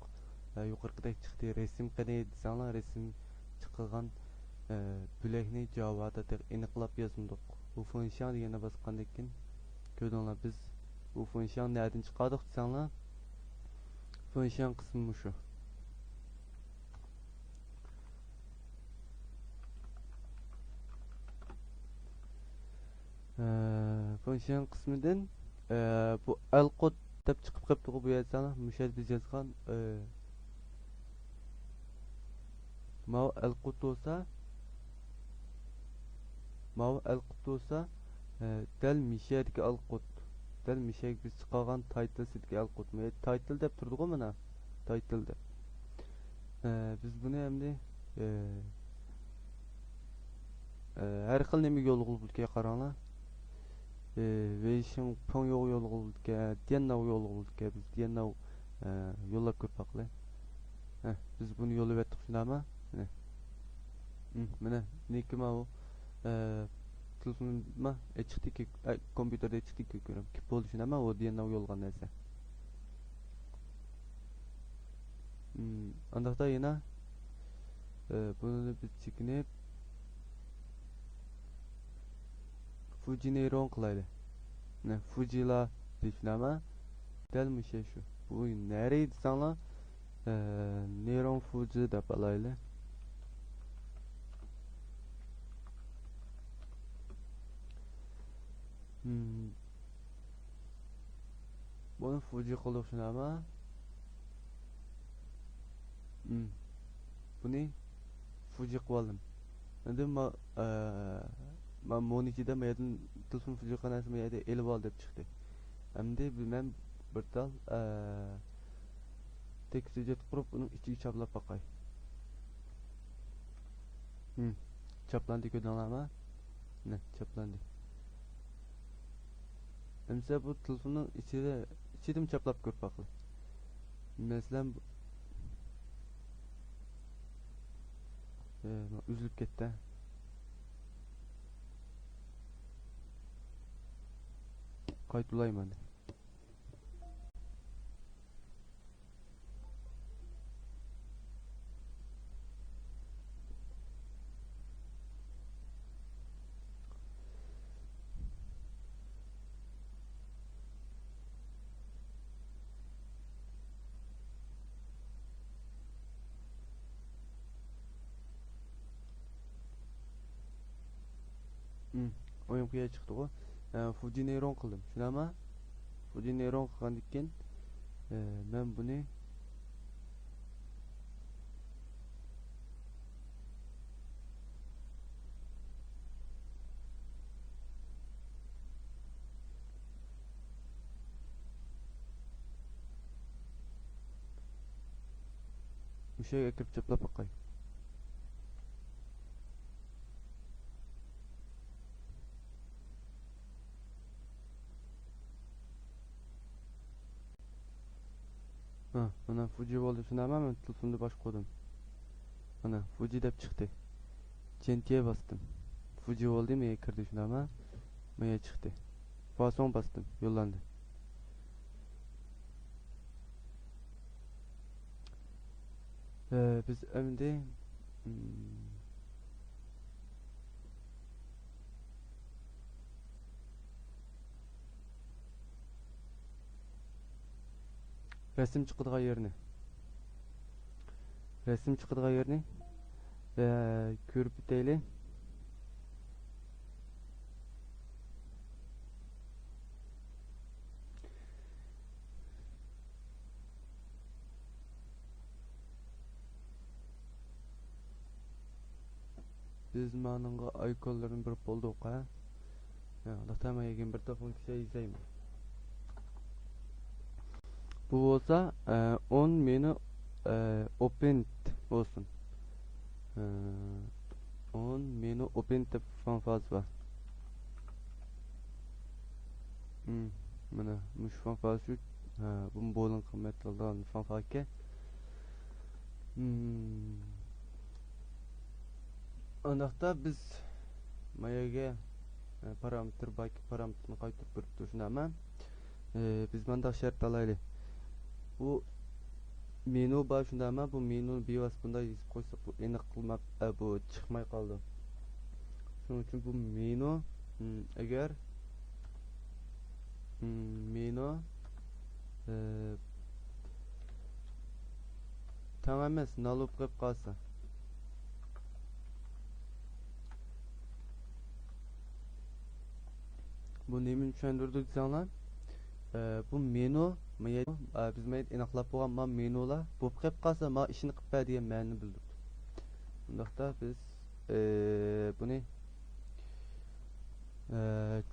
Yukarıdaki çıktı, resim qani desanglar, resim çıkılgan bülekni Java'da tek aniqlab yazındık. Bu funksiyon degani basqandan keyin ko'rdinglar, biz bu funksiyon nereden chiqardik desanglar, funksiyon qismi shu. Funksiyon qismidan bu alqod deb chiqib qolibdi bu yerda. Mushal biz yozgan mav alqod bo'lsa, dal mishadagi alqod, dal mishak biz chiqargan title sidagi alqod. Title deb turdi-ku mana, title deb. Biz buni endi har xil nima yo'l qilibga qaranglar. Ve pon yol qilibga, diyannav yo'l qilibga, biz diyannav yo'llab ko'p haqli. Biz buni yo'lab etdik shunama. Mana nekima o telefonuma chiqdiki, kompyuterda chiqdiki ko'ram. Kip bo'ldi shunama, o diyannav yo'lgan narsa. Andaqda yana buni biz chekinib Fuji neyron qilayli. Fujila deyishunama, dalmi şey şu. Bu nereye desanglar, neyron Fuji deb alayli. Bunu Fuji qilib shunama. Buni Fuji qildim. Endi ben Moniki'de meydan telefon Fuji kanası meydan elib al deb chiqdi. Endi men bir dal tek süjet qurup bunun ichiga chaplab baqay. Chaplandi ko'rdinglarmi? Ne, chaplandi. Emsa bu telefonun ichidan chaplab ko'rib baqay. Masalan üzülüp ketdi. Qaytulayman. Oyun kuya çıktı o. Fuji neyron qildim. Shunama? Fuji neyron qilgandan keyin men buni o'shaga kirib chaplab baqay. Mana Fuji bo'ldi, shunama, men telefonni bosh qo'ydim. Mana Fuji deb chiqdi. Chentiye bastım. Fuji oldu mu kirdi shunama, menga chiqdi. Fason bastım, yo'llandi. Biz endi resim chiqadigan yerni ko'rib bitayli. Biz manınga aykolların bir bulduk ha. Allah tamam egen bir funksiya izleyeyim. Bu olsa 10 menu opened olsun. 10 menu opened deb fanfaz var. Mana mush fanfaz şu bu bolun kıymetli fanfazke. Andaqda biz mayaga parametr baki parametrini qaytırıp bir düşünəmə. Biz manda şart alaylı. Bu menu var şundama bu menunun bir vasfında yazıp koysak bu aniq qılmap bu çıxmay qaldı. Şunun üçün bu menu eğer menu tamamen null olub qılıb qalsa bu nemin düşündürdük sana bu menu biz mayet aniqlab qo'ygan ma menular bo'lib qolib qolsa ma ishini qilib ber degan ma'noni bildirdi. Bundaqda biz buni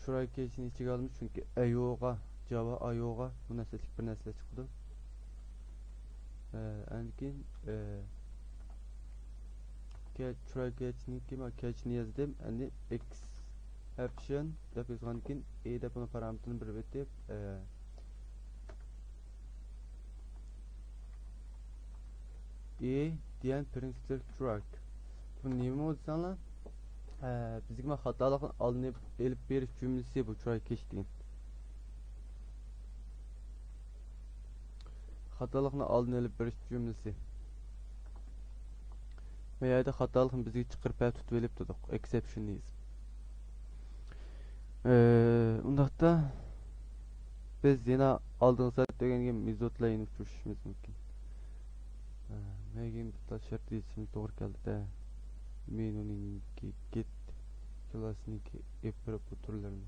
try case'ni ichiga olamiz chunki IO'ga Java IO'ga bu narsalik bir narsa chiqdi. Andan try case'niki ma case'ni yazdim. Endi exception deb yozgandan keyin deb buni parametrini bir etib diyen principal track. Bu neymi olsanlar bizimle hatalıkın alınıp elip beriş cümlesi bu track geçtiğin. Hatalıkın alınıp beriş cümlesi. Veya da hatalıkın bizi çıkırıp tutup elip tutuk. Exception'liyiz. Ondaqda biz yine aldığınız saat degen gibi mizotla inip düşüşümüz mümkün. Megin bitta şart yetişimiz doğru geldi de menuningki get klasniki epirip bu türlerini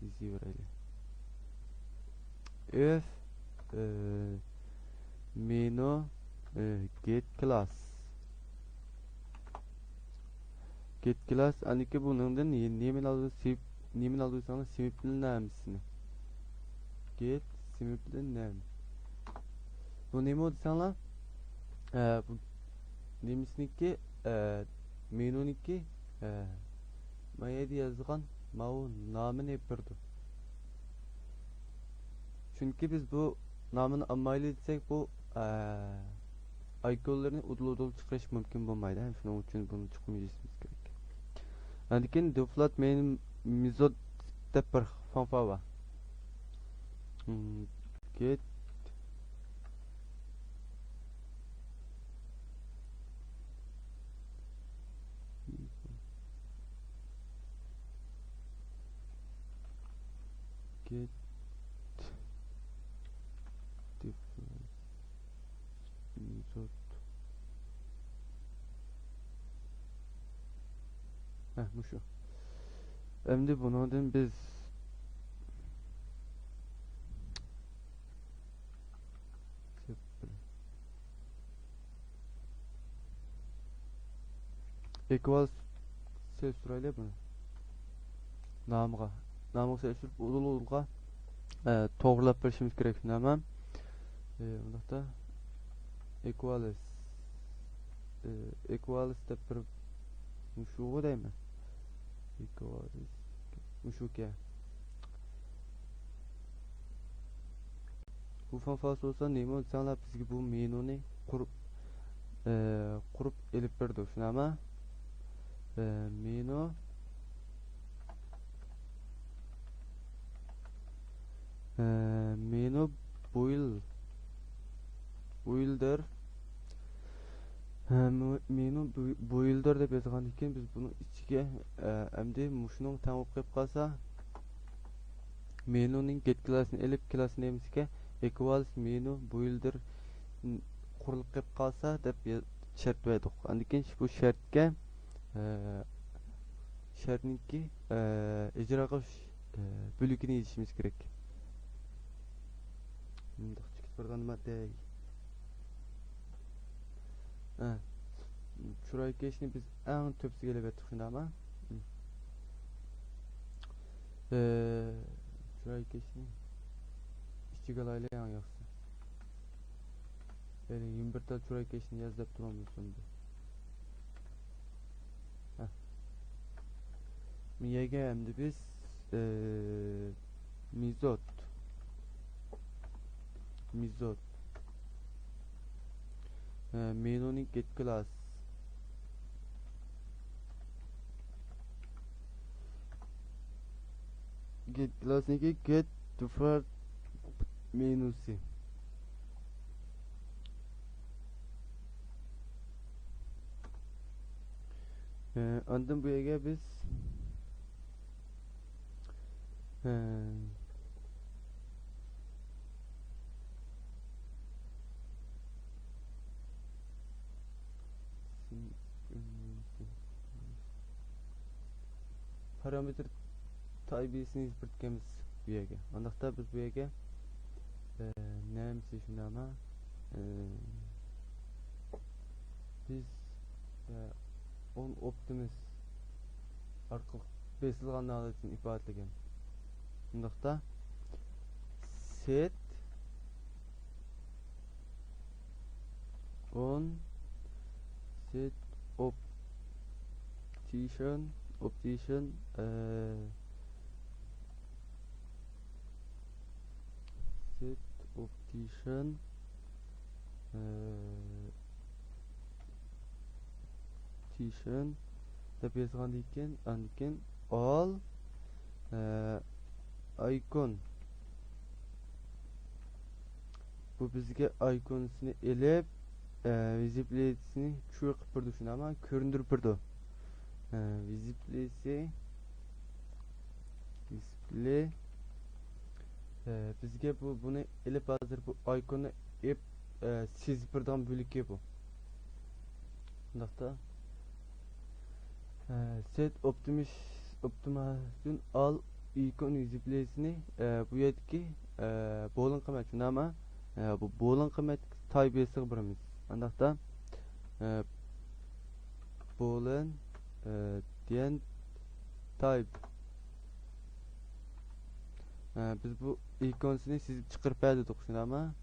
dizi verelim. If menu get class aniki bunun nemin aldıysanız simple name'sini get simple name bu name olsanlar bu nemisniki menuniki mayedi yazgan mavu namını yapırdı. Çünkü biz bu namını almaylı etsek bu aykollarını udul çıkarış mümkün bulmaydı. Hem şunun için bunu çıkmayacağız gerek. Andikin default main mizot tepper fanfa var. Get default mizot bu şu. Şimdi bunun biz equals ses sırayla bunu namıga ses sürüp ululuğa toğrulap verişimiz gerek şimdi hemen ondaqda equals deb bir muşuğu değil mi? Equals muşuk ya bu fanfas olsa neymi olsanlar bizgi bu menuni kurup elip berdi şuna ama menu builder menu builder deb yazgan ekan biz bunu ichiga endi mushunun tang o'qib qolsa menuning get classini elip class namesiga equals menu builder qurilib qolib qolsa deb shart qo'ydik. Andan bu shartga shartniki ijro qilish bo'lagini yezishimiz kerak. Bundaq chiqib turgan model Şuraya geçini biz en tepsi gelip ettik şimdi ama chiroy keshni ichiga olaylik yoqsa. Böyle 21 ta chiroy keshni yozib turamiz endi. Miyega endi biz mizot menuning get class niki get default menusi. Ondan bu yerga biz parametre taybesini birtkemiz bu yerga. Ondaqda biz bu yerga neyimiz şunu ama biz on optimus arqılıq besilgan aletini ifadeleyen. Ondaqda set on set optician set optician deb yazgan ekan, andiken all icon bu bizga iconsini elib visibility'sini şu qilib birdi shuni ama ko'rindirib birdi. Visibility display bizga bunu elib hozir bu iconni ep sezib birdigan bo'likka bu. Bundaqda set optimization all icon visibility'sini bu yerdeki bolun qilmaydi shuni ama bu bolun qilmaydi taybesi birimiz. Bundaqda bolun diyen type biz bu ikonsini siz çıkırıp verdik şunu ama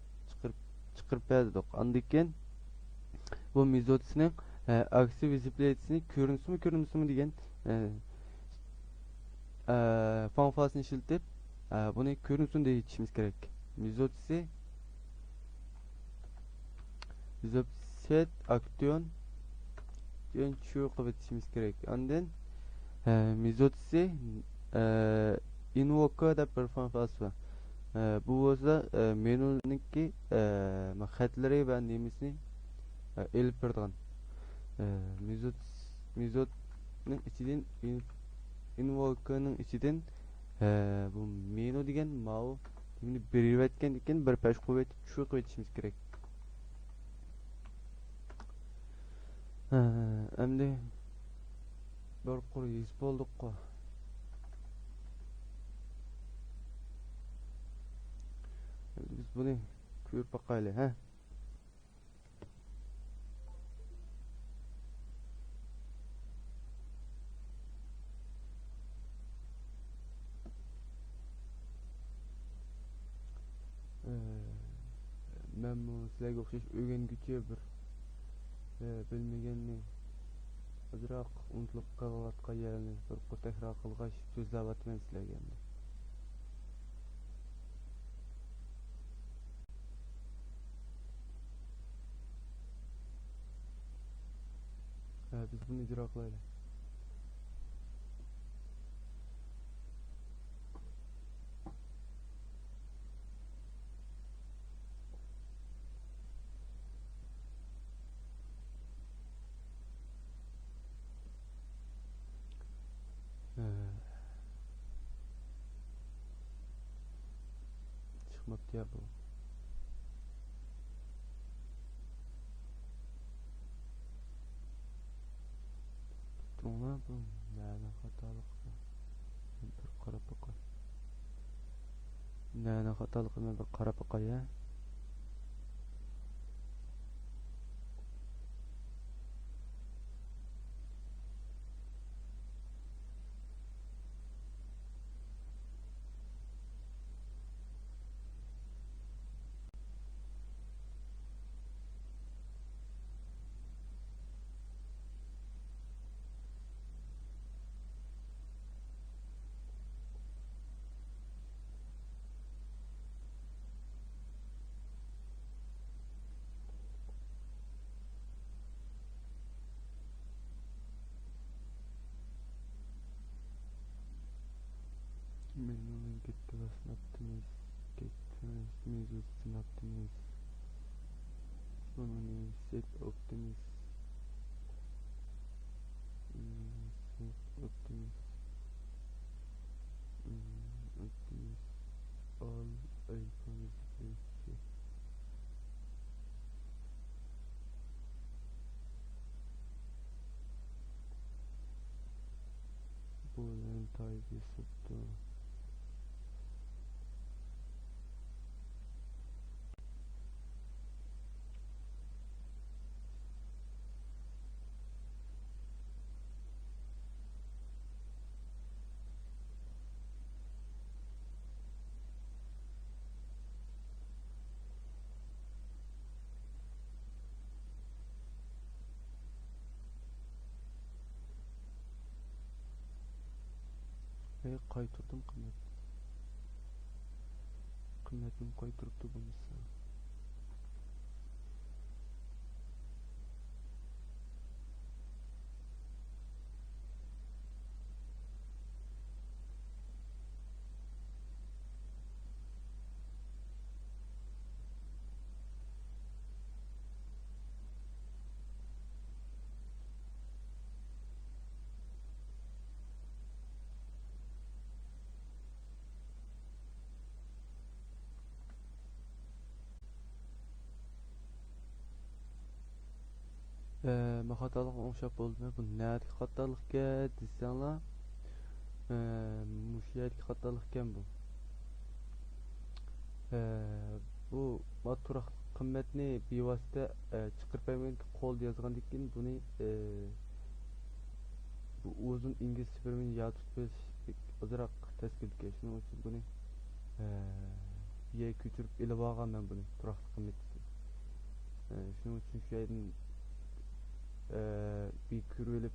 çıkırıp verdik. Andiken bu mizotisinin aksi visibility'sini görünsün mü diyen fanfasını işletip bunu görünsün diye yetişimiz gerek. Mizotisi set aksiyon diyen şu kıvvet yetişimiz gerek. Ondan mizotisi invoke da performans var. Bu olsa menününki xatları ve nemesini elip birdigan. Mizotning ichidan invoke'ning ichidan bu menu degan mau buni berib aytgan ekan bir pash qo'yib shu qilib aytishimiz kerak. Endi bir qur yuz bo'ldik-ku. Biz bunu ko'rib baqaylik, ha? Ben bu sizlarga o'xshash o'rganguvchi bir bilmaganni ozroq unutilib qolayotgan yerni bir qo'l takror qilg'ach so'zlayapman sizlarga. Biz bunu icra qilaylik. Çıkmaptı ya bu. Ona bu nane hatalık bir qarab baqay. Nane hatalık bir qarab baqay ya. Minimum get class optimist. Get transmit optimist. Sonunu set optimist. Set optimist. Optimist. All icons set. Boolean type set. Ve kaytırdım kıymetini kaytırdı bunысы. Ben hatalık oңşap boldu. Bu nädiki hatalıkka desеңler, muş yerdiki hatalıkken bu. Bu maturak kıymetini bevosita chiqirib bermagan qo'lda yozgandan keyin buni bu uzun inglizcha birmeni yozib berish ozroq tez kelgan. Shuning uchun buni biye ko'chirib ilib olganman buni turaqli qiymatga. Shuning uchun shu yerdan bir ko'rib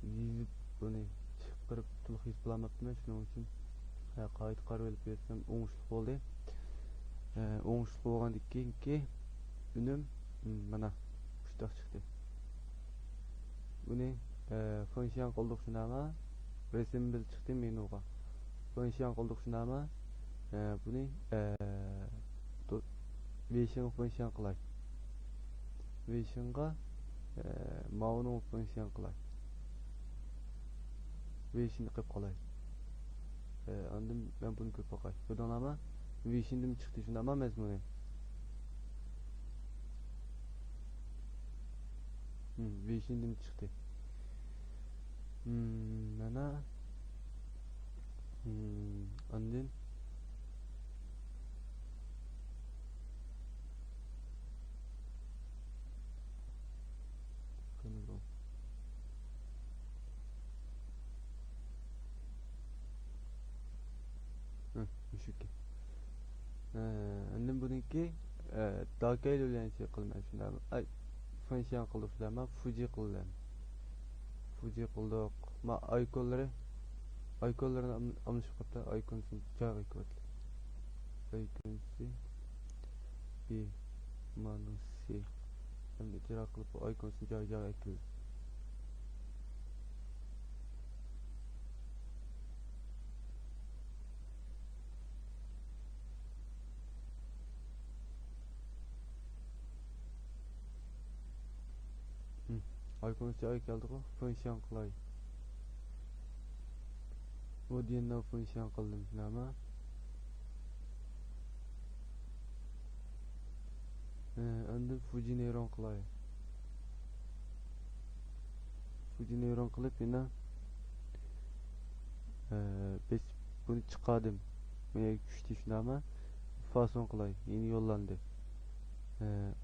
yezib buni chiqarib to'liq yozib olmabman. Shuning uchun qayta qarab olib bersam o'ngishli bo'ldi. O'ngishli bo'lgandan keyingi unim mana shundoq chiqdi. Buni funksiyon qildik shunama resemble chiqdi menuga. Funksiyon qildik shunama buni version funksiyon qilay. Versionga ma'lum funksiyon qilay. Version qilib qolay. Andim ben bunu ko'p bakay. Buradan ama version'im çıktı şunda ama mezmuni. Version'im çıktı. Mana andin kanalım. Müşükki. Andim bununki Docker bilen şey qilmay shunda ay funksiyon qildik shunda ama Fuji qildim. Fuji qildik. Ma iconlarni almışıp qapta iconsini joyiga qo'ydik. Iconsi bir manusi endi ijro qilib iconsini joyiga ekildi. Icons joyiga keldi-ku, funksiyon qilay. Bu diyendan funksiyon qildim shundami? Endi Fuji neuron qilay. Fuji neuron qilib yana biz bunu chiqardim. Menga tushdi shundami? Fason qilay. Yeni yo'llandi.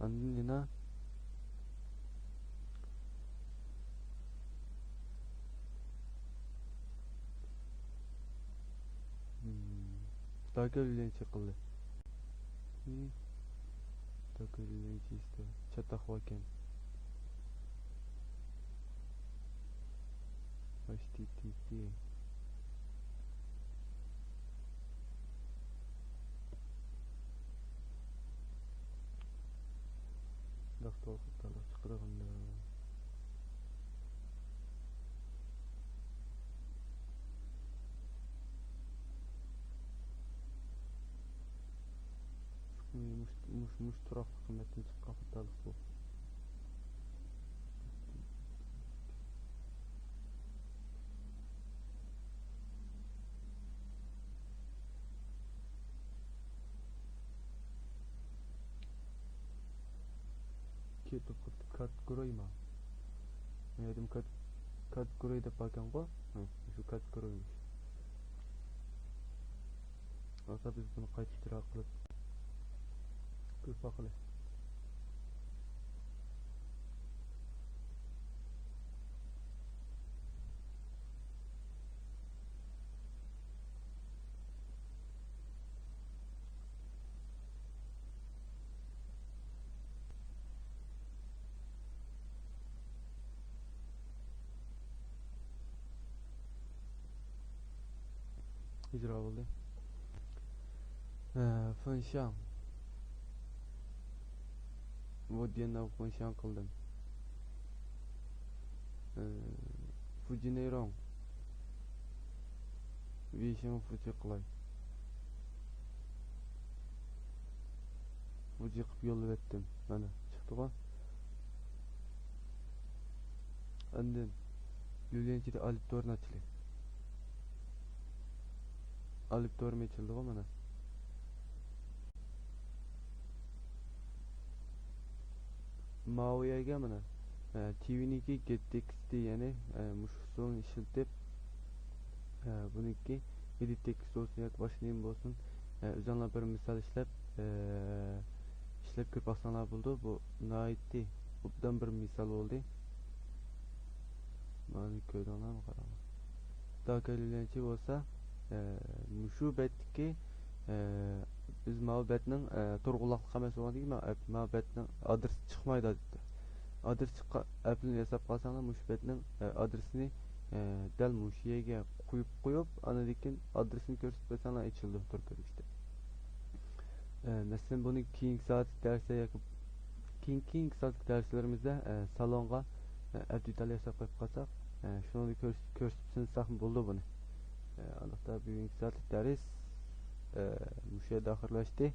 Endi yana Docker bilen qildi. Docker bilen işte chataq ekan. HTTP Daqtol xatarlar chiqarganda muş turaklı kıymetin çıkan fıtalık bu. Ketu kat kuroy ma. Dedim kat kuroy da pakan ko. Şu kat kuroymuş. Olsa biz bunu qayta qilib ko'rpa qilay. İcra oldu. Function. Bu diyenler function kıldım. Fujineyron. Vision fuji qilay. Fuji qilib yo'l etdim. Mana chiqdi-ku. Endi yo'llanchida alif to'rni ochiladi. Alif to'rni ochildi-ku mana. Maviyaga mana TV'niki getText yani muşusun işiltip buniki edit text olsun yoki başlayayım olsun üzerine bir misal işlep ko'p baksanlar buldu. Bu naitti. Bundan bir misal oldu. Mani ko'ydinglar mı qarama. Daha kelgulenchi olsa mushu betki biz mabetning turg'uloqlik emas bo'lganligi mabetning adresi chiqmaydi dedi. Adres chiqqa app'ni yasab qolsanglar mush betning adresini dal mush yerga qo'yib anadikin adresini ko'rsatib qo'ysanglar ichildi turib işte. Masalan buni keyingi soat darsda yoki keyingi soat darslarimizda salonga abdital yasab qo'yib qolsak shuni ko'rsatib sinsak bo'ldi buni. Aniqda bugungi soatlik dars mush yerda oxirlashdi.